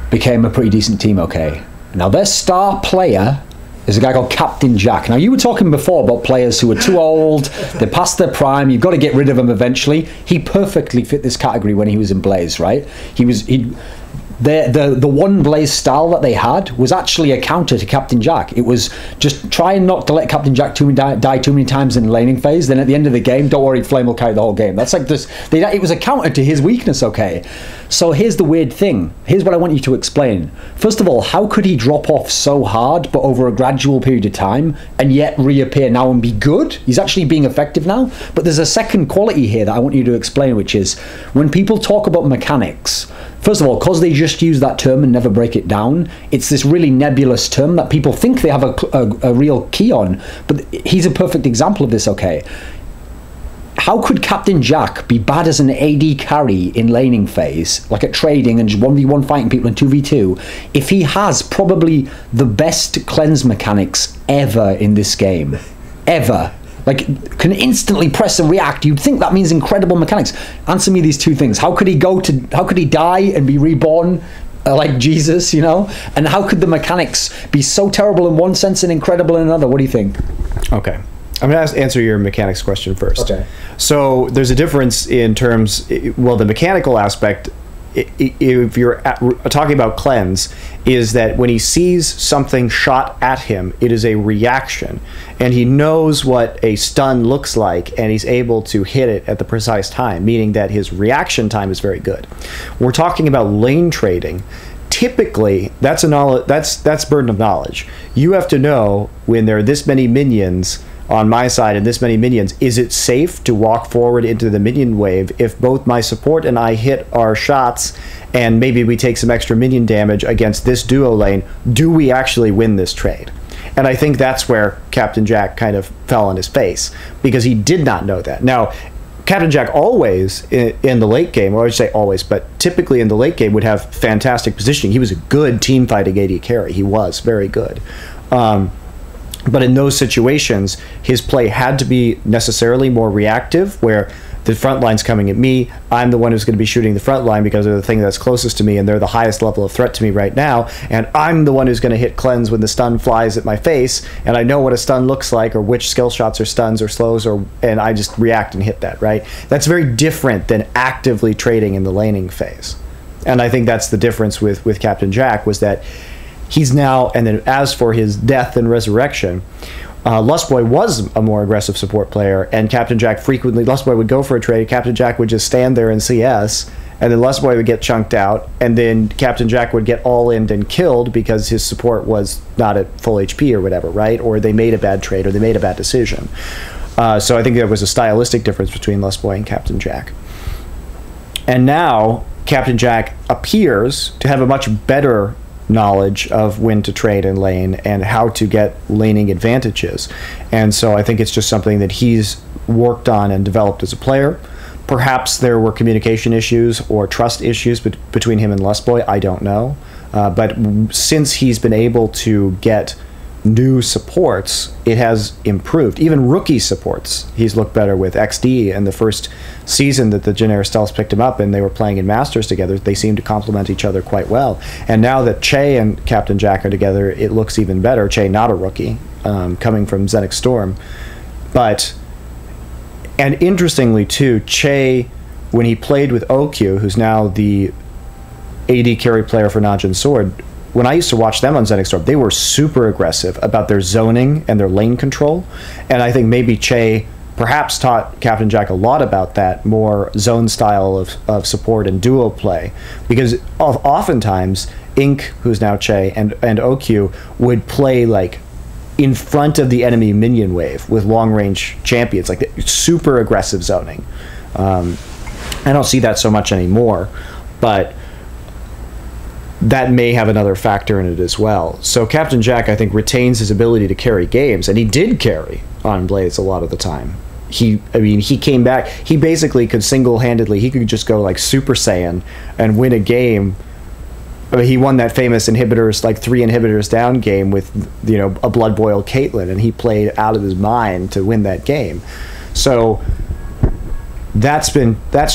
became a pretty decent team, okay? Now, their star player is a guy called Captain Jack. Now, you were talking before about players who are too old, they're past their prime, you've got to get rid of them eventually. He perfectly fit this category when he was in Blaze, right? The one Blaze style that they had was actually a counter to Captain Jack. It was just try not to let Captain Jack die too many times in the laning phase, then at the end of the game, don't worry, Flame will carry the whole game. That's like this. It was a counter to his weakness, okay? So here's the weird thing. Here's what I want you to explain. First of all, how could he drop off so hard, but over a gradual period of time, and yet reappear now and be good? He's actually being effective now. But there's a second quality here that I want you to explain, which is when people talk about mechanics, first of all, because they just use that term and never break it down, it's this really nebulous term that people think they have a real key on. But he's a perfect example of this, okay? How could Captain Jack be bad as an AD carry in laning phase, like at trading and just 1v1 fighting people in 2v2, if he has probably the best cleanse mechanics ever in this game? Ever. Like, can instantly press and react. You'd think that means incredible mechanics. Answer me these two things. How could he die and be reborn like Jesus, And how could the mechanics be so terrible in one sense and incredible in another? What do you think? Okay. I'm going to answer your mechanics question first. Okay. So there's a difference in terms, well, the mechanical aspect, if you're talking about cleanse, is that when he sees something shot at him, it is a reaction. And he knows what a stun looks like, and he's able to hit it at the precise time, meaning that his reaction time is very good. We're talking about lane trading. Typically, that's burden of knowledge. You have to know when there are this many minions on my side and this many minions, is it safe to walk forward into the minion wave if both my support and I hit our shots and maybe we take some extra minion damage against this duo lane? Do we actually win this trade? And I think that's where Captain Jack kind of fell on his face, because he did not know that. Now, Captain Jack always, in the late game, or I would say always, but typically in the late game, would have fantastic positioning. He was a good team fighting AD carry. He was very good. But in those situations, his play had to be necessarily more reactive, where the front line's coming at me, I'm the one who's going to be shooting the front line because they're the thing that's closest to me and they're the highest level of threat to me right now, and I'm the one who's going to hit cleanse when the stun flies at my face, and I know what a stun looks like, or which skill shots are stuns or slows, and I just react and hit that, right? That's very different than actively trading in the laning phase. And I think that's the difference with Captain Jack, was that he's now, and then as for his death and resurrection, Lustboy was a more aggressive support player, and Captain Jack frequently, Lustboy would go for a trade, Captain Jack would just stand there in CS, and then Lustboy would get chunked out, and then Captain Jack would get all-in and killed because his support was not at full HP or whatever, right? Or they made a bad trade, or they made a bad decision. So I think there was a stylistic difference between Lustboy and Captain Jack. And now, Captain Jack appears to have a much better knowledge of when to trade in lane and how to get laning advantages. And so I think it's just something that he's worked on and developed as a player. Perhaps there were communication issues or trust issues between him and Lustboy, I don't know. But since he's been able to get new supports, it has improved. Even rookie supports, he's looked better with XD. In the first season that the Generis Stealths picked him up and they were playing in Masters together, they seemed to complement each other quite well. And now that Che and Captain Jack are together, it looks even better. Che, not a rookie, coming from Zenix Storm. And interestingly too, Che, when he played with OQ, who's now the AD carry player for Najin Sword, when I used to watch them on Zenix Storm, they were super aggressive about their zoning and their lane control. And I think maybe Che perhaps taught Captain Jack a lot about that more zone style of support and duo play. Because oftentimes, Ink, who's now Che, and OQ would play like in front of the enemy minion wave with long-range champions, like super aggressive zoning. I don't see that so much anymore, but that may have another factor in it as well. So Captain Jack, I think, retains his ability to carry games, and he did carry on Blaze a lot of the time. He came back. He basically could single-handedly, he could just go like Super Saiyan and win a game. I mean, he won that famous inhibitors, like 3 inhibitors down game with, you know, a blood boil Caitlyn, and he played out of his mind to win that game. So that's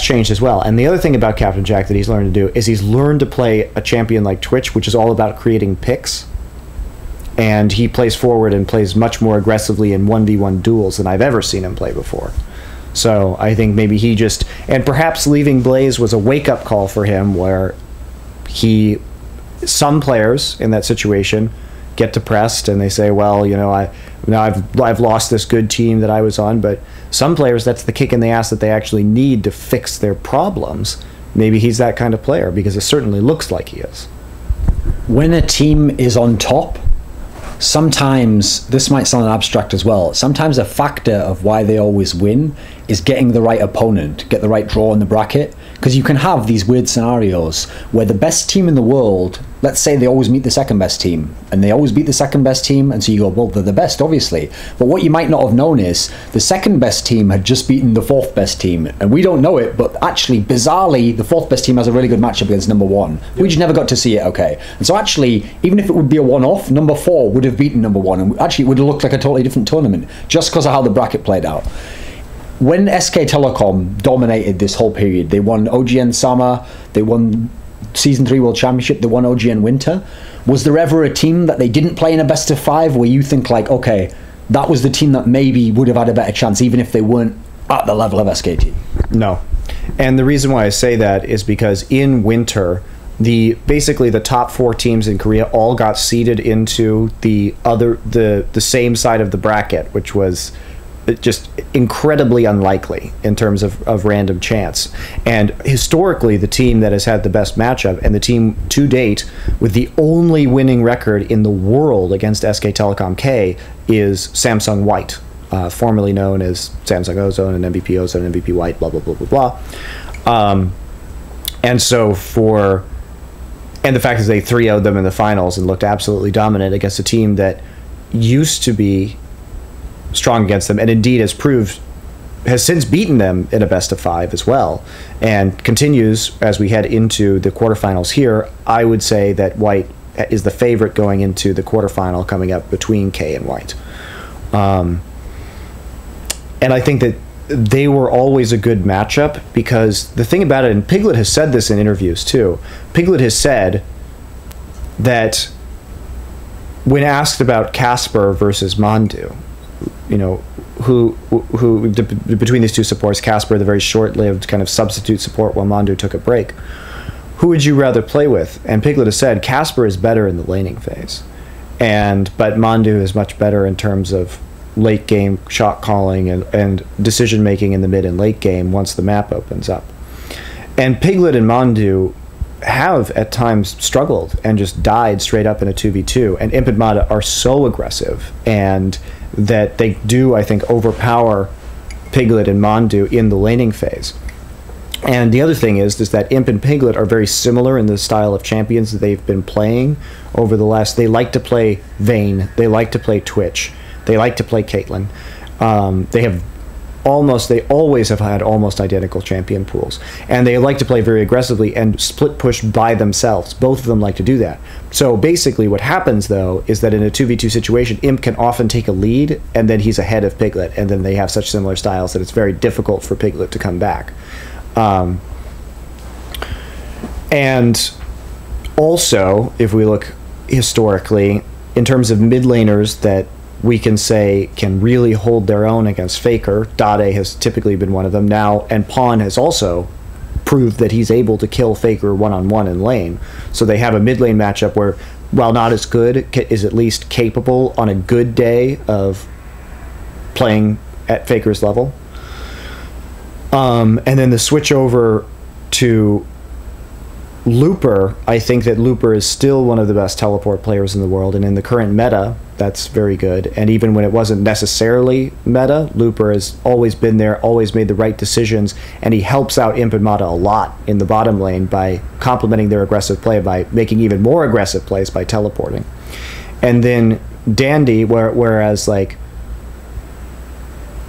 changed as well. And the other thing about Captain Jack that he's learned to do is he's learned to play a champion like Twitch, which is all about creating picks. And he plays forward and plays much more aggressively in 1v1 duels than I've ever seen him play before. So I think maybe he just, and perhaps leaving Blaze was a wake-up call for him, where some players in that situation get depressed and they say, well, you know, I've lost this good team that I was on. But some players, that's the kick in the ass that they actually need to fix their problems. Maybe he's that kind of player, because it certainly looks like he is. When a team is on top, sometimes, this might sound abstract as well, sometimes a factor of why they always win is getting the right opponent, get the right draw in the bracket. Because you can have these weird scenarios where the best team in the world, let's say they always meet the second best team, and they always beat the second best team, and so you go, well, they're the best, obviously. But what you might not have known is the second best team had just beaten the fourth best team, and we don't know it, but actually, bizarrely, the fourth best team has a really good matchup against number 1. We just never got to see it, okay? And so actually, even if it would be a one-off, number 4 would have beaten number 1, and actually it would have looked like a totally different tournament, just because of how the bracket played out. When SK Telecom dominated this whole period, they won OGN Summer, they won Season 3 World Championship, they won OGN Winter. Was there ever a team that they didn't play in a best of 5 where you think like, okay, that was the team that maybe would have had a better chance even if they weren't at the level of SKT? No. And the reason why I say that is because in Winter, basically the top 4 teams in Korea all got seeded into the same side of the bracket, which was just incredibly unlikely in terms of random chance. And historically, the team that has had the best matchup, and the team to date with the only winning record in the world against SK Telecom K, is Samsung White, formerly known as Samsung Ozone and MVP Ozone and MVP White, blah, blah, blah, blah, blah. And so and the fact is they 3-0'd them in the finals and looked absolutely dominant against a team that used to be strong against them, and indeed has since beaten them in a best of 5 as well, and continues as we head into the quarterfinals here. I would say that White is the favorite going into the quarterfinal coming up between K and White. And I think that they were always a good matchup, because the thing about it, and Piglet has said this in interviews too, Piglet has said that when asked about Casper versus Mandu, you know, who between these two supports, Casper, the very short-lived kind of substitute support while Mandu took a break, who would you rather play with? And Piglet has said Casper is better in the laning phase, but Mandu is much better in terms of late game shot calling and decision making in the mid and late game once the map opens up. And Piglet and Mandu have at times struggled and just died straight up in a 2v2, and Imp and Mada are so aggressive, and that they do, I think, overpower Piglet and Mandu in the laning phase. And the other thing is that Imp and Piglet are very similar in the style of champions that they've been playing over the last. They like to play Vayne, they like to play Twitch, they like to play Caitlyn. They always have had almost identical champion pools, and they like to play very aggressively and split push by themselves. Both of them like to do that. So basically what happens though is that in a 2v2 situation, Imp can often take a lead, and then he's ahead of Piglet, and then they have such similar styles that it's very difficult for Piglet to come back. And also, if we look historically, in terms of mid laners that we can say can really hold their own against Faker, Dade has typically been one of them now, and Pawn has also proved that he's able to kill Faker one-on-one in lane. So they have a mid lane matchup where, while not as good, is at least capable on a good day of playing at Faker's level. And then the switch over to Looper, I think that Looper is still one of the best teleport players in the world, and in the current meta, that's very good. And even when it wasn't necessarily meta, Looper has always been there, always made the right decisions, and he helps out Imp and Mata a lot in the bottom lane by complementing their aggressive play, by making even more aggressive plays by teleporting. And then Dandy, whereas like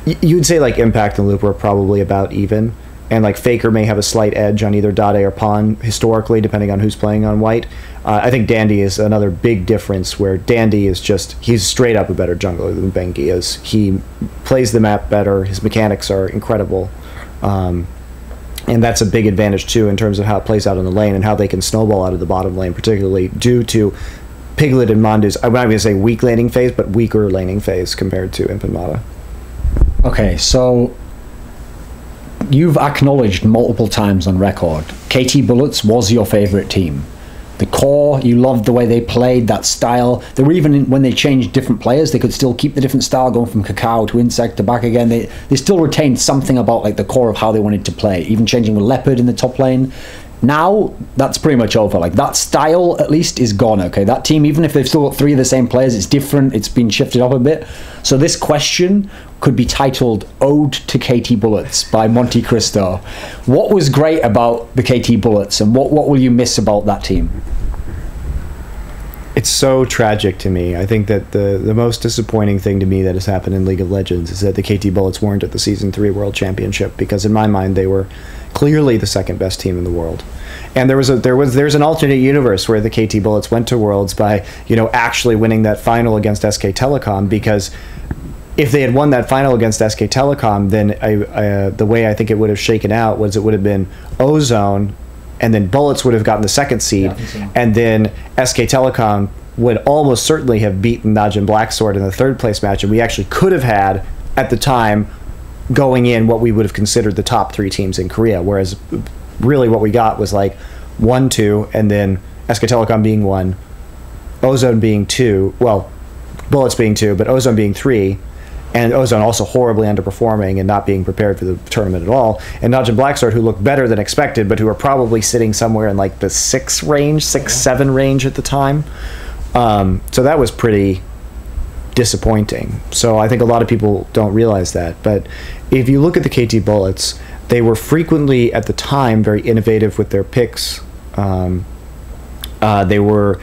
you'd say like Impact and Looper are probably about even, and like Faker may have a slight edge on either Dade or Pawn historically, depending on who's playing on white. I think Dandy is another big difference, where Dandy is just, he's straight up a better jungler than Bengi is. He plays the map better, his mechanics are incredible, and that's a big advantage too in terms of how it plays out in the lane and how they can snowball out of the bottom lane, particularly due to Piglet and Mondu's, I'm not going to say weak laning phase, but weaker laning phase compared to Imp and Mata. Okay, so you've acknowledged multiple times on record, KT Bullets was your favorite team. The core, you loved the way they played, that style. They were even, when they changed different players, they could still keep the different style, going from Cacao to Insect to back again. They still retained something about like the core of how they wanted to play, even changing with Leopard in the top lane. Now, that's pretty much over. Like, that style, at least, is gone, okay? That team, even if they've still got 3 of the same players, it's different. It's been shifted up a bit. So this question could be titled Ode to KT Bullets by MonteCristo. What was great about the KT Bullets, and what will you miss about that team? It's so tragic to me. I think that the most disappointing thing to me that has happened in League of Legends is that the KT Bullets weren't at the Season 3 World Championship, because in my mind they were clearly the second best team in the world. And there's an alternate universe where the KT Bullets went to Worlds by, you know, actually winning that final against SK Telecom, because if they had won that final against SK Telecom, then the way I think it would have shaken out was it would have been Ozone, and then Bullets would have gotten the second seed, yeah, so. And then SK Telecom would almost certainly have beaten Najin Blacksword in the 3rd place match, and we actually could have had, at the time, going in what we would have considered the top 3 teams in Korea, whereas really what we got was like 1, 2, and then SK Telecom being 1, Ozone being 2, well, Bullets being 2, but Ozone being 3, and Ozone also horribly underperforming and not being prepared for the tournament at all, and Najin Blacksword, who looked better than expected, but who are probably sitting somewhere in like the 6 range, 6, 7 range at the time. So that was pretty disappointing. So I think a lot of people don't realize that. But if you look at the KT Bullets, they were frequently, at the time, very innovative with their picks. They were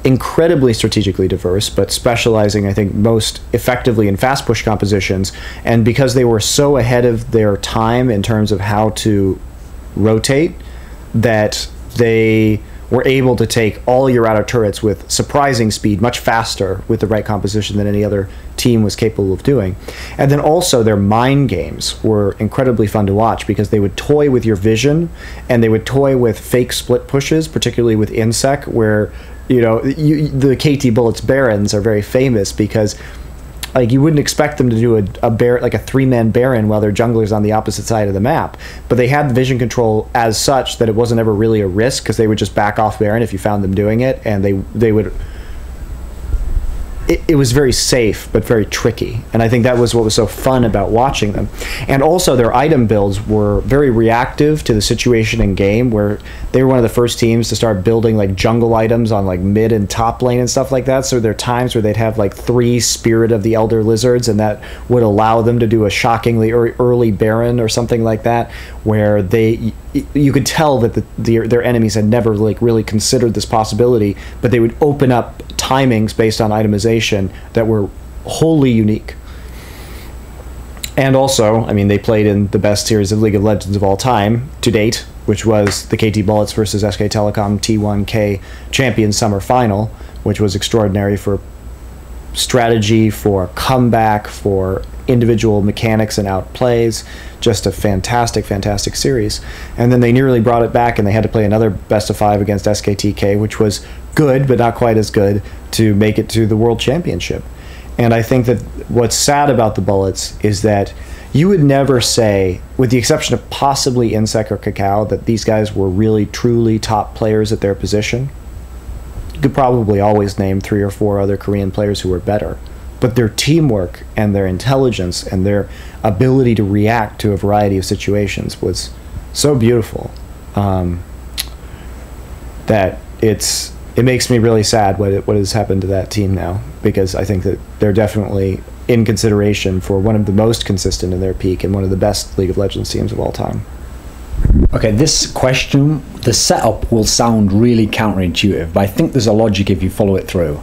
incredibly strategically diverse, but specializing, I think, most effectively in fast push compositions. And because they were so ahead of their time in terms of how to rotate, that they were able to take all your outer turrets with surprising speed, much faster with the right composition than any other team was capable of doing. And then also their mind games were incredibly fun to watch, because they would toy with your vision, and they would toy with fake split pushes, particularly with Insec, where, you know, the KT Bullets Barons are very famous because, like, you wouldn't expect them to do a bear, like a 3-man Baron, while their jungler's on the opposite side of the map. But they had vision control as such that it wasn't ever really a risk, because they would just back off Baron if you found them doing it, and they would. It was very safe, but very tricky. And I think that was what was so fun about watching them. And also their item builds were very reactive to the situation in game, where they were one of the first teams to start building like jungle items on like mid and top lane and stuff like that. So there are times where they'd have like 3 Spirit of the Elder Lizards, and that would allow them to do a shockingly early Baron or something like that, where you could tell that their enemies had never like really considered this possibility, but they would open up timings based on itemization that were wholly unique. And also, I mean, they played in the best series of League of Legends of all time to date, which was the KT Bullets versus SK Telecom T1K Champions Summer Final, which was extraordinary for strategy, for comeback, for individual mechanics and outplays. Just a fantastic, fantastic series. And then they nearly brought it back, and they had to play another best of 5 against SKT K, which was good, but not quite as good, to make it to the World Championship. And I think that what's sad about the Bullets is that you would never say, with the exception of possibly Insec or Cacao, that these guys were really, truly top players at their position. You could probably always name 3 or 4 other Korean players who were better. But their teamwork and their intelligence and their ability to react to a variety of situations was so beautiful. that it makes me really sad what has happened to that team now, because I think that they're definitely in consideration for one of the most consistent in their peak and one of the best League of Legends teams of all time. Okay, this question, the setup will sound really counterintuitive, but I think there's a logic if you follow it through.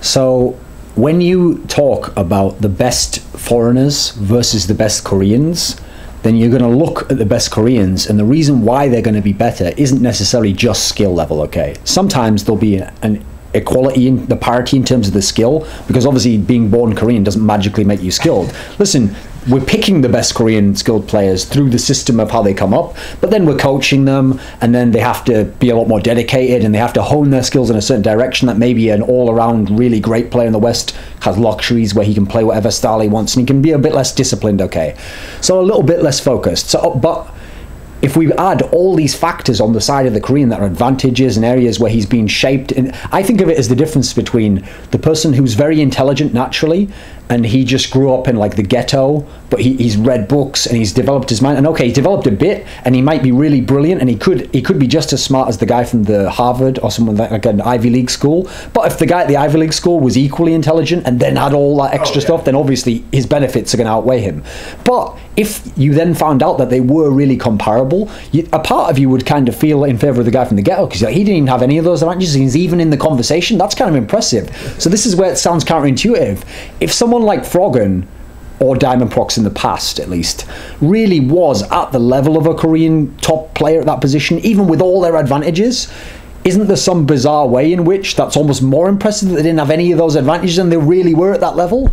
So when you talk about the best foreigners versus the best Koreans, then you're going to look at the best Koreans, and the reason why they're going to be better isn't necessarily just skill level, okay? Sometimes there'll be an equality in the parity in terms of the skill, because obviously being born Korean doesn't magically make you skilled. Listen, we're picking the best Korean skilled players through the system of how they come up, but then we're coaching them, and then they have to be a lot more dedicated, and they have to hone their skills in a certain direction that maybe an all-around really great player in the West has luxuries where he can play whatever style he wants, and he can be a bit less disciplined, okay? So a little bit less focused. So, but if we add all these factors on the side of the Korean that are advantages and areas where he's been shaped, and I think of it as the difference between the person who's very intelligent naturally and he just grew up in like the ghetto, but he's read books and he's developed his mind, and okay, he developed a bit and he might be really brilliant, and he could be just as smart as the guy from the Harvard or someone like an Ivy League school. But if the guy at the Ivy League school was equally intelligent and then had all that extra stuff, then obviously his benefits are going to outweigh him. But if you then found out that they were really comparable, a part of you would kind of feel in favor of the guy from the ghetto, because he didn't even have any of those advantages. He's even in the conversation. That's kind of impressive. So this is where it sounds counterintuitive. If someone like Froggen or Diamond Prox in the past, at least, really was at the level of a Korean top player at that position, even with all their advantages, isn't there some bizarre way in which that's almost more impressive that they didn't have any of those advantages and they really were at that level?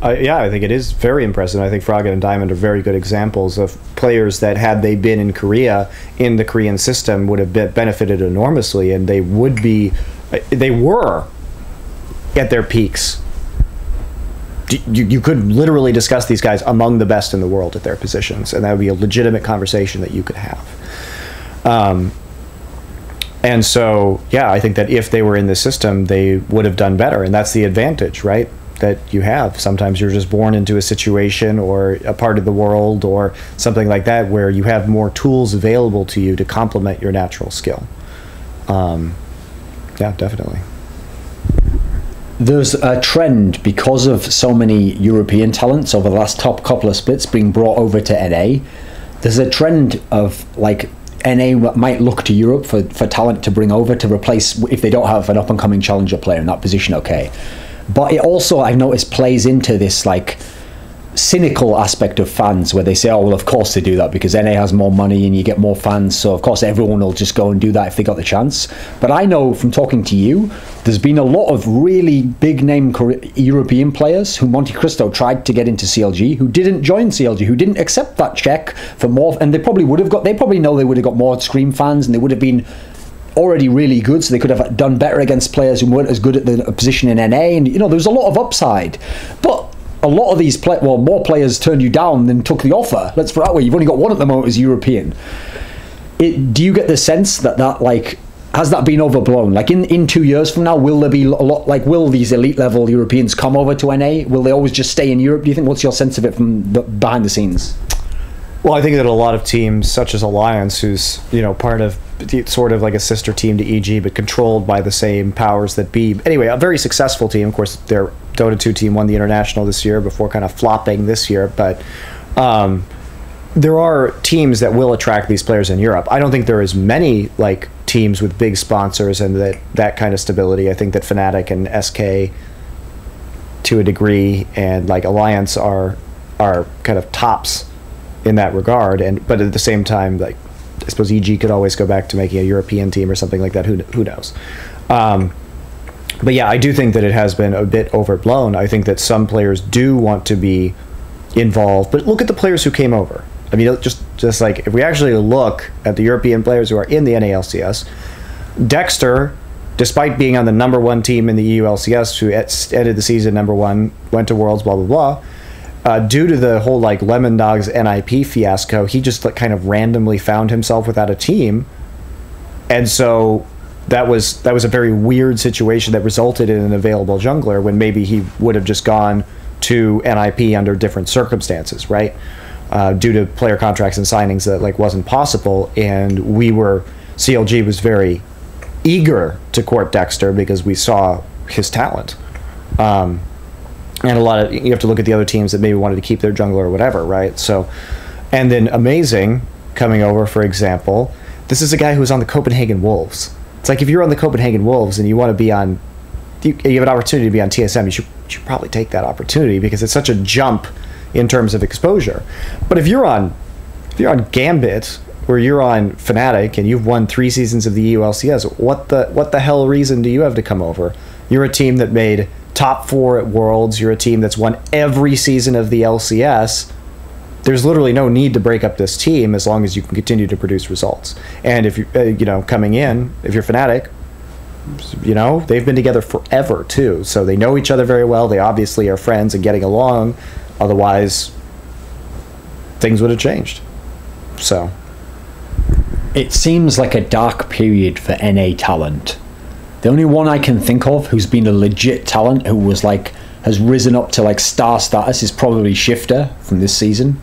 Yeah, I think it is very impressive. I think Froggen and Diamond are very good examples of players that, had they been in Korea, in the Korean system, would have benefited enormously, and they were at their peaks. You could literally discuss these guys among the best in the world at their positions, and that would be a legitimate conversation that you could have. And so, yeah, I think that if they were in the system, they would have done better, and that's the advantage, right, that you have. Sometimes you're just born into a situation or a part of the world or something like that where you have more tools available to you to complement your natural skill. Yeah, definitely. There's a trend, because of so many European talents over the last top couple of splits being brought over to NA, there's a trend of like NA might look to Europe for talent to bring over to replace if they don't have an up-and-coming challenger player in that position, okay. But it also, I've noticed, plays into this like cynical aspect of fans where they say, oh, well, of course they do that because NA has more money and you get more fans, so of course everyone will just go and do that if they got the chance. But I know from talking to you, there's been a lot of really big name European players who MonteCristo tried to get into CLG, who didn't join CLG, who didn't accept that check for more, and they probably would have got, they probably know they would have got more Scream fans, and they would have been already really good, so they could have done better against players who weren't as good at the position in NA, and you know, there was a lot of upside. But a lot of these more players turned you down than took the offer. Let's put it that way. You've only got one at the moment as European. Do you get the sense that like, has that been overblown? Like in 2 years from now, will there be a lot, like, will these elite level Europeans come over to NA? Will they always just stay in Europe? Do you think? What's your sense of it from behind the scenes? Well, I think that a lot of teams, such as Alliance, who's, you know, part of sort of like a sister team to EG, but controlled by the same powers that be. Anyway, a very successful team. Of course, their Dota 2 team won the International this year before kind of flopping this year. But there are teams that will attract these players in Europe. I don't think there are as many like teams with big sponsors and that kind of stability. I think that Fnatic and SK, to a degree, and like Alliance are kind of tops in that regard. But at the same time, like, I suppose EG could always go back to making a European team or something like that. Who knows? But yeah, I do think that it has been a bit overblown. I think that some players do want to be involved, but look at the players who came over. I mean, just like, if we actually look at the European players who are in the NALCS, Dexter, despite being on the #1 team in the EULCS, who ended the season #1, went to Worlds, blah, blah, blah, due to the whole like Lemon Dogs NIP fiasco, he just like kind of randomly found himself without a team, and so that was a very weird situation that resulted in an available jungler when maybe he would have just gone to NIP under different circumstances, right? Due to player contracts and signings that like wasn't possible, and CLG was very eager to court Dexter because we saw his talent. And you have to look at the other teams that maybe wanted to keep their jungler or whatever, right? So, and then Amazing coming over, for example, this is a guy who was on the Copenhagen Wolves. It's like if you're on the Copenhagen Wolves and you want to be on, you have an opportunity to be on TSM, you should probably take that opportunity because it's such a jump in terms of exposure. But if you're on Gambit or you're on Fnatic and you've won 3 seasons of the EU LCS, what the hell reason do you have to come over? You're a team that made top 4 at Worlds. You're a team that's won every season of the LCS. There's literally no need to break up this team as long as you can continue to produce results. And if you coming in, if you're Fnatic, they've been together forever too, so they know each other very well. They obviously are friends and getting along. Otherwise, things would have changed. So it seems like a dark period for NA talent. The only one I can think of who's been a legit talent who was has risen up to star status is probably Shifter from this season.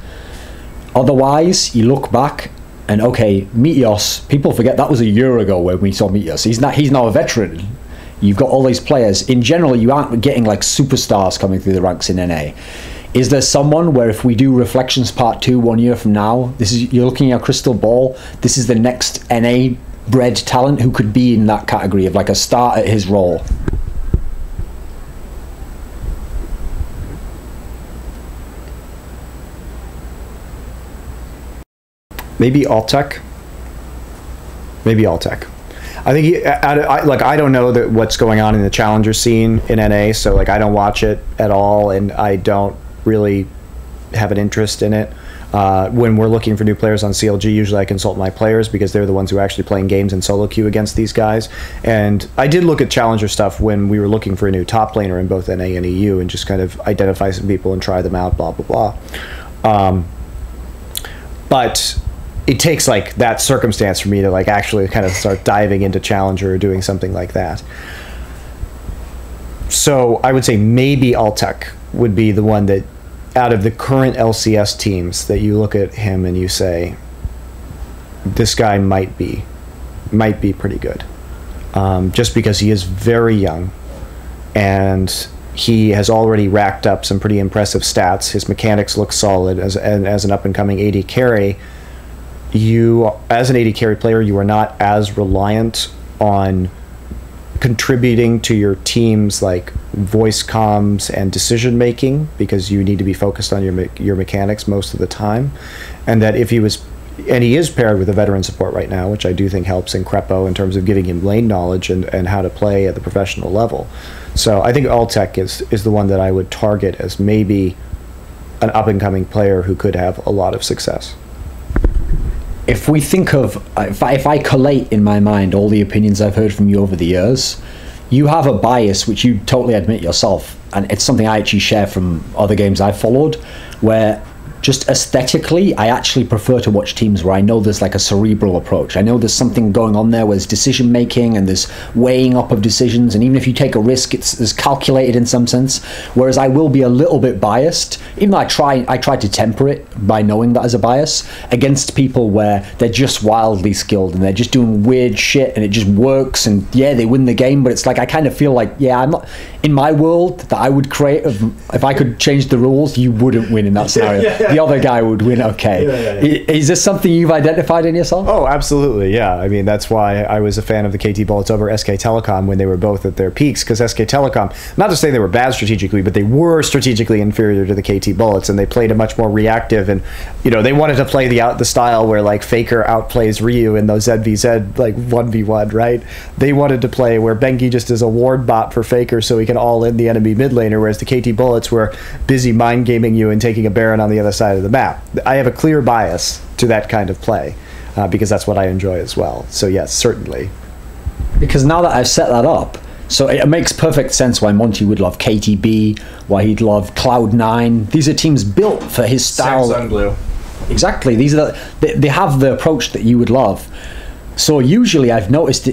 Otherwise, you look back and okay, Meteos, people forget that was a year ago when we saw Meteos. He's now a veteran. You've got all these players. In general, you aren't getting superstars coming through the ranks in NA. Is there someone where if we do Reflections Part 2 1 year from now, you're looking at a crystal ball, this is the next NA bred talent who could be in that category of a star at his role? Maybe Altec. I think I don't know what's going on in the challenger scene in NA, so I don't watch it at all, and I don't really have an interest in it. When we're looking for new players on CLG, usually I consult my players because they're the ones who are actually playing games in solo queue against these guys. And I did look at challenger stuff when we were looking for a new top laner in both NA and EU and just kind of identify some people and try them out, blah blah blah. But it takes that circumstance for me to actually kind of start diving into challenger or doing something like that. So I would say maybe Altec would be the one that, out of the current LCS teams, that you look at him and you say, this guy might be pretty good, just because he is very young and he has already racked up some pretty impressive stats. His mechanics look solid as an up and coming AD carry. You, as an AD carry player, you are not as reliant on contributing to your team's voice comms and decision making because you need to be focused on your mechanics most of the time. And that if he was, and he is paired with a veteran support right now, which I do think helps in Crepo in terms of giving him lane knowledge and how to play at the professional level. So I think Altec is the one that I would target as maybe an up and coming player who could have a lot of success. If we think of, if I collate in my mind all the opinions I've heard from you over the years, you have a bias which you totally admit yourself, and it's something I actually share from other games I've followed, where just aesthetically, I actually prefer to watch teams where I know there's a cerebral approach. I know there's something going on there where there's decision making and there's weighing up of decisions, and even if you take a risk, it's calculated in some sense. Whereas I will be a little bit biased, even though I try to temper it by knowing that as a bias, against people where they're just wildly skilled and they're just doing weird shit and it just works, and yeah, they win the game, but it's I kind of feel I'm not in my world that I would create. If I could change the rules, you wouldn't win in that scenario. The other guy would win. Okay. Yeah. Is this something you've identified in yourself? Oh, absolutely. Yeah. I mean, that's why I was a fan of the KT Bullets over SK Telecom when they were both at their peaks, because SK Telecom, not to say they were bad strategically, but they were strategically inferior to the KT Bullets, and they played a much more reactive, and they wanted to play the style where Faker outplays Ryu in those ZVZ 1v1, right? They wanted to play where Bengi just is a ward bot for Faker so he can all in the enemy mid laner, whereas the KT Bullets were busy mind gaming you and taking a Baron on the other side of the map. I have a clear bias to that kind of play because that's what I enjoy as well. So yes, certainly. Because now that I've set that up, so it makes perfect sense why Monte would love KTB, why he'd love Cloud9. These are teams built for his style. Samsung Blue. Exactly. These are they have the approach that you would love. So usually I've noticed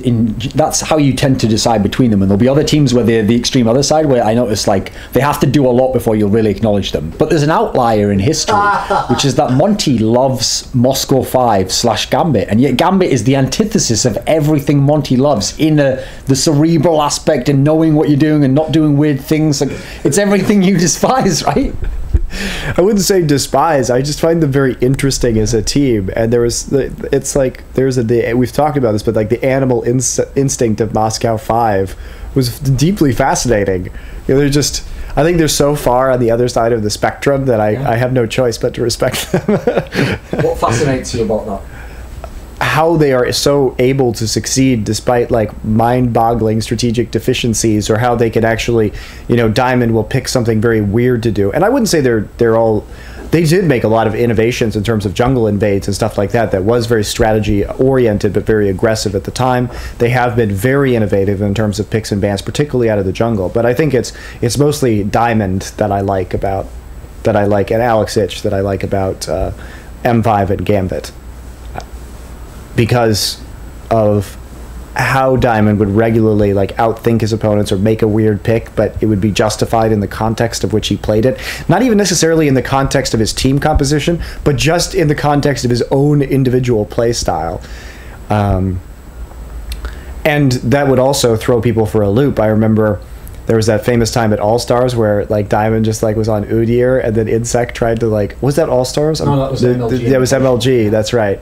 that's how you tend to decide between them, and there'll be other teams where they're the extreme other side, where I notice like they have to do a lot before you'll really acknowledge them. But there's an outlier in history, which is that Monte loves Moscow 5 / Gambit, and yet Gambit is the antithesis of everything Monte loves in the cerebral aspect and knowing what you're doing and not doing weird things. Like, it's everything you despise, right? I wouldn't say despise. I just find them very interesting as a team. And we've talked about this, but like the animal instinct of Moscow 5 was deeply fascinating. They're just, I think they're so far on the other side of the spectrum that I have no choice but to respect them. What fascinates you about that? How they are so able to succeed despite like mind-boggling strategic deficiencies, or how they can actually, Diamond will pick something very weird to do. And I wouldn't say they did make a lot of innovations in terms of jungle invades and stuff like that was very strategy oriented but very aggressive at the time. They have been very innovative in terms of picks and bans, particularly out of the jungle. But I think it's mostly Diamond that I like, and Alex Ich that I like about M5 and Gambit, because of how Diamond would regularly like outthink his opponents or make a weird pick, but it would be justified in the context of which he played it. Not even necessarily in the context of his team composition, but just in the context of his own individual play style. And that would also throw people for a loop. I remember there was that famous time at All-Stars where like Diamond just like was on Udyr, and then Insect tried to like, was that All-Stars? No, that was MLG. That was MLG, that's right.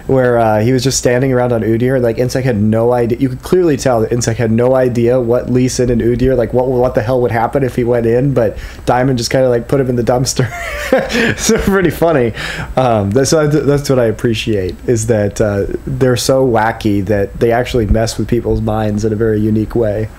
Where he was just standing around on Udyr, and like Insect had no idea. You could clearly tell that Insect had no idea what Lee Sin and Udyr, like what the hell would happen if he went in, but Diamond just kind of like put him in the dumpster. So pretty funny. That's what I appreciate, is that they're so wacky that they actually mess with people's minds in a very unique way.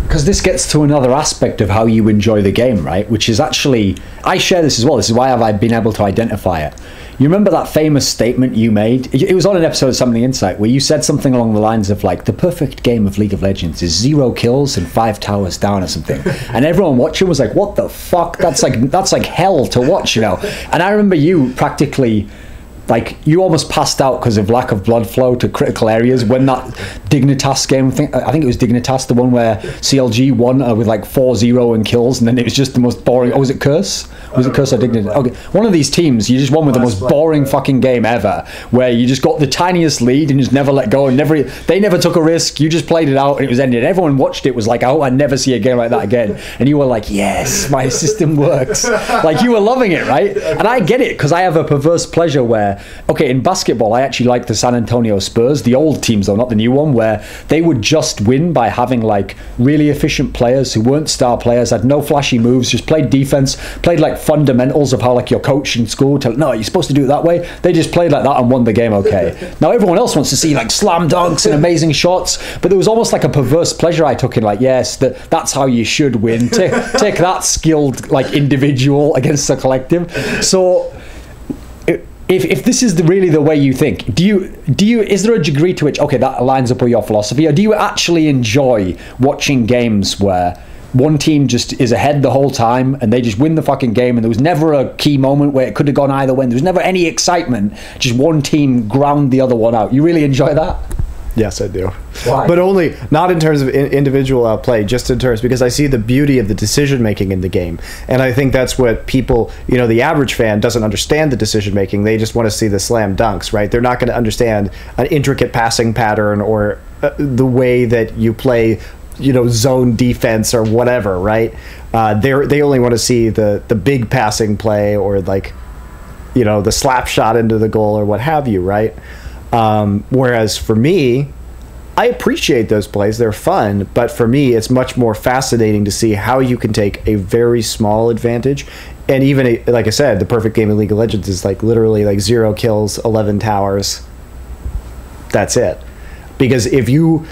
Because this gets to another aspect of how you enjoy the game, right? Which is actually, I share this as well. This is why I've been able to identify it. You remember that famous statement you made? It was on an episode of Something Insight where you said something along the lines of like, the perfect game of League of Legends is 0 kills and 5 towers down or something. And everyone watching was like, what the fuck? That's like hell to watch, And I remember you practically, like, you almost passed out because of lack of blood flow to critical areas when that Dignitas game, I think it was Dignitas, the one where CLG won with like 4-0 and kills, and then it was just the most boring. Oh, was it Curse? Was it Curse or Dignitas? Okay, one of these teams, you just won with the most boring fucking game ever, where you just got the tiniest lead and just never let go, and they never took a risk. You just played it out and it was ended. Everyone watched it was like, I hope I never see a game like that again. And you were like, yes, my system works. Like, you were loving it, right? And I get it, because I have a perverse pleasure where, okay, in basketball, I actually like the San Antonio Spurs, the old teams though, not the new one, where they would just win by having like really efficient players who weren't star players, had no flashy moves, just played defense, played like fundamentals of how like your coach in school tell, no, you're supposed to do it that way. They just played like that and won the game okay. Now everyone else wants to see like slam dunks and amazing shots, but there was almost like a perverse pleasure I took in like, yes, that's how you should win. Take that skilled like individual against the collective. So if this is really the way you think, is there a degree to which, okay, that lines up with your philosophy, or do you actually enjoy watching games where one team just is ahead the whole time and they just win the fucking game, and there was never a key moment where it could have gone either way, there was never any excitement, just one team ground the other one out? You really enjoy that? Yes, I do. Why? But only, not in terms of individual outplay, just in terms, because I see the beauty of the decision making in the game. And I think that's what people, the average fan doesn't understand the decision making. They just want to see the slam dunks, right? They're not going to understand an intricate passing pattern or the way that you play, zone defense or whatever, right? They only want to see the big passing play, or like, the slap shot into the goal or what have you, right? Whereas for me, I appreciate those plays. They're fun, but for me, it's much more fascinating to see how you can take a very small advantage. And even, like I said, the perfect game of League of Legends is like literally like 0 kills, 11 towers. That's it. Because if you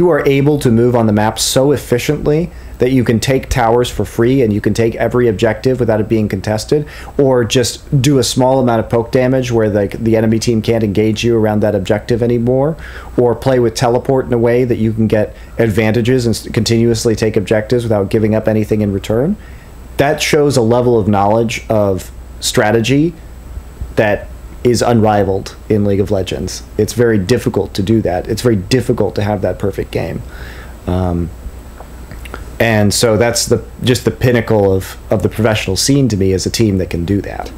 are able to move on the map so efficiently that you can take towers for free and you can take every objective without it being contested, or just do a small amount of poke damage where the enemy team can't engage you around that objective anymore, or play with teleport in a way that you can get advantages and continuously take objectives without giving up anything in return, that shows a level of knowledge of strategy that is unrivaled in League of Legends. It's very difficult to do that. It's very difficult to have that perfect game. And so that's just the pinnacle of the professional scene to me, is a team that can do that.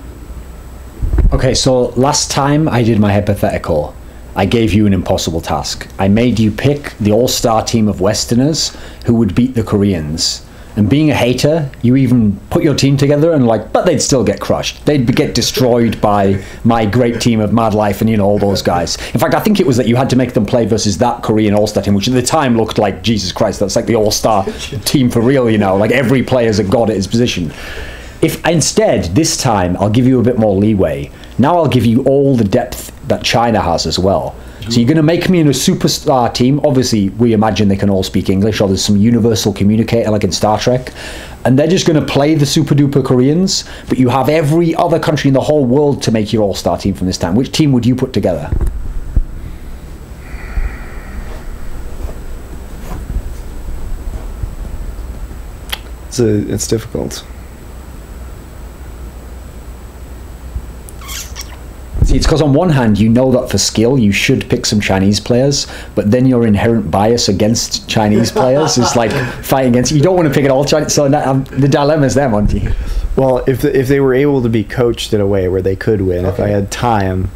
Okay, so last time I did my hypothetical, I gave you an impossible task. I made you pick the all-star team of Westerners who would beat the Koreans. And being a hater, you even put your team together and but they'd still get crushed. They'd get destroyed by my great team of MadLife and, all those guys. In fact, I think it was that you had to make them play versus that Korean all-star team, which at the time looked like, Jesus Christ, that's like the all-star team for real, like every player's a god at his position. If instead, this time, I'll give you a bit more leeway. Now I'll give you all the depth that China has as well. So you're going to make me in a superstar team. Obviously, we imagine they can all speak English, or there's some universal communicator like in Star Trek. And they're just going to play the super duper Koreans, but you have every other country in the whole world to make your all-star team from this time. Which team would you put together? It's difficult. See, it's because on one hand, you know that for skill, you should pick some Chinese players, but then your inherent bias against Chinese players is like fighting against, you don't want to pick it all Chinese, so the dilemma's there, Monty. Well, if they were able to be coached in a way where they could win, if I had time,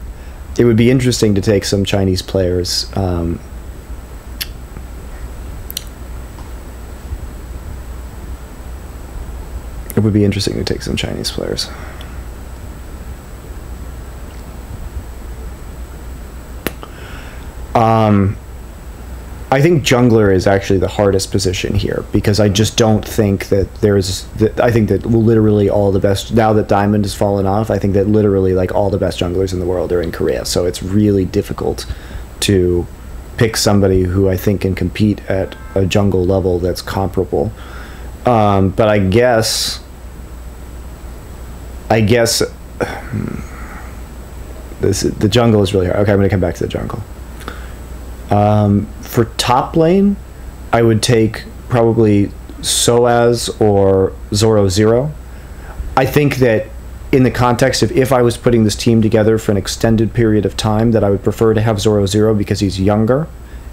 it would be interesting to take some Chinese players. It would be interesting to take some Chinese players. I think jungler is actually the hardest position here, because I just don't think that I think that literally all the best, now that Diamond has fallen off, I think that literally like all the best junglers in the world are in Korea. So it's really difficult to pick somebody who I think can compete at a jungle level that's comparable. But I guess the jungle is really hard. Okay, I'm going to come back to the jungle. For top lane, I would take probably Soaz or Zoro Zero. I think that in the context of if I was putting this team together for an extended period of time, that I would prefer to have Zoro Zero because he's younger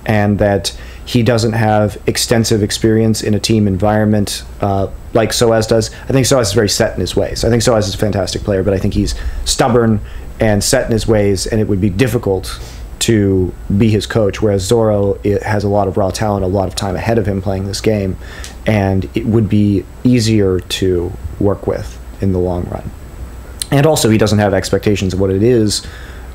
and that he doesn't have extensive experience in a team environment like Soaz does. I think Soaz is very set in his ways. I think Soaz is a fantastic player, but I think he's stubborn and set in his ways, and it would be difficult to be his coach, whereas Zoro has a lot of raw talent, a lot of time ahead of him playing this game, and it would be easier to work with in the long run. And also, he doesn't have expectations of what it is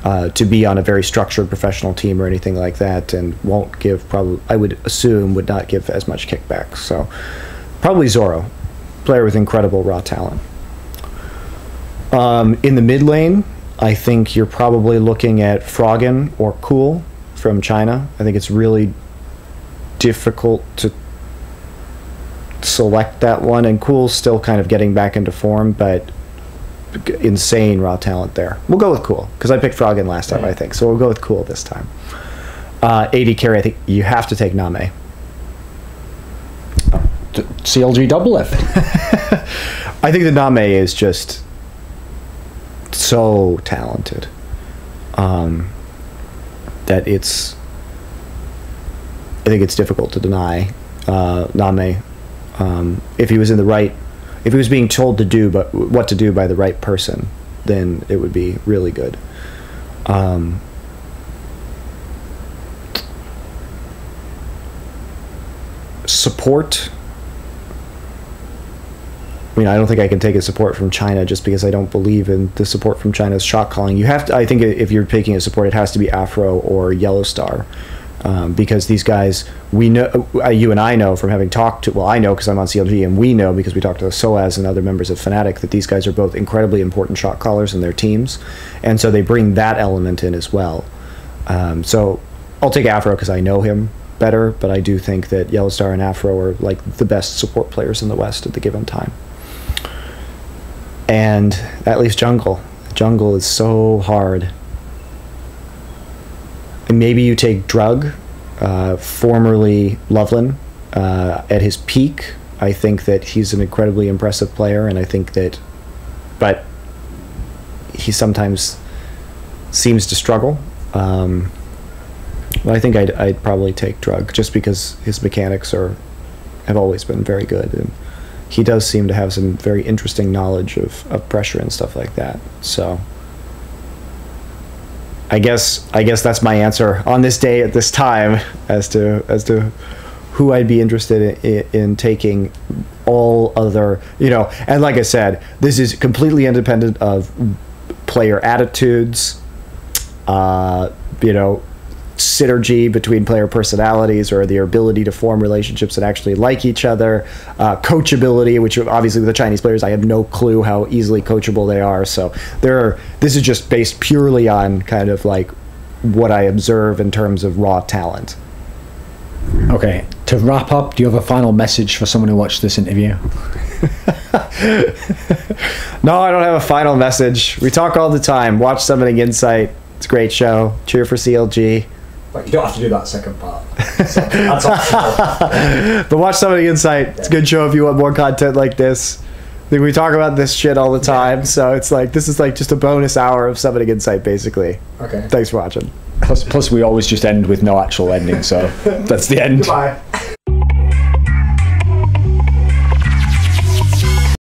to be on a very structured professional team or anything like that, and won't give, probably, I would assume, would not give as much kickback. So probably Zoro, player with incredible raw talent. In the mid lane, I think you're probably looking at Froggen or Cool from China. I think it's really difficult to select that one, and Cool's still kind of getting back into form, but insane raw talent there. We'll go with Cool, because I picked Froggen last time, I think, so we'll go with Cool this time. AD carry, I think you have to take Name. CLG double lift. I think the Name is just so talented that I think it's difficult to deny Name. If he was in the right, if he was being told to do what to do by the right person, then it would be really good. Support, I mean, I don't think I can take a support from China just because I don't believe in the support from China's shot calling. You have to, I think if you're picking a support, it has to be Afro or Yellow Star, because these guys, we know, you and I know from having talked to, well, I know because I'm on CLG, and we know because we talked to Soaz and other members of Fnatic, that these guys are both incredibly important shot callers in their teams, and so they bring that element in as well. So I'll take Afro because I know him better, but I do think that Yellow Star and Afro are like the best support players in the West at the given time. And that leaves jungle. Jungle is so hard. And maybe you take Drug, formerly Loveland, at his peak. I think that he's an incredibly impressive player, and I think that, but he sometimes seems to struggle. Well, I think I'd probably take Drug just because his mechanics have always been very good, and he does seem to have some very interesting knowledge of pressure and stuff like that. So I guess that's my answer on this day at this time as to who I'd be interested in taking. All other, and like I said, this is completely independent of player attitudes, synergy between player personalities or their ability to form relationships and actually like each other, coachability, which obviously with the Chinese players, I have no clue how easily coachable they are. So this is just based purely on kind of like what I observe in terms of raw talent. Okay, to wrap up, do you have a final message for someone who watched this interview? No, I don't have a final message. We talk all the time. Watch Summoning Insight. It's a great show. Cheer for CLG. Like, you don't have to do that second part. That's optional. But watch Summoning Insight. It's a good show if you want more content like this. I think we talk about this shit all the time, so it's like, this is like just a bonus hour of Summoning Insight, basically. Okay. Thanks for watching. Plus we always just end with no actual ending, so that's the end. Goodbye.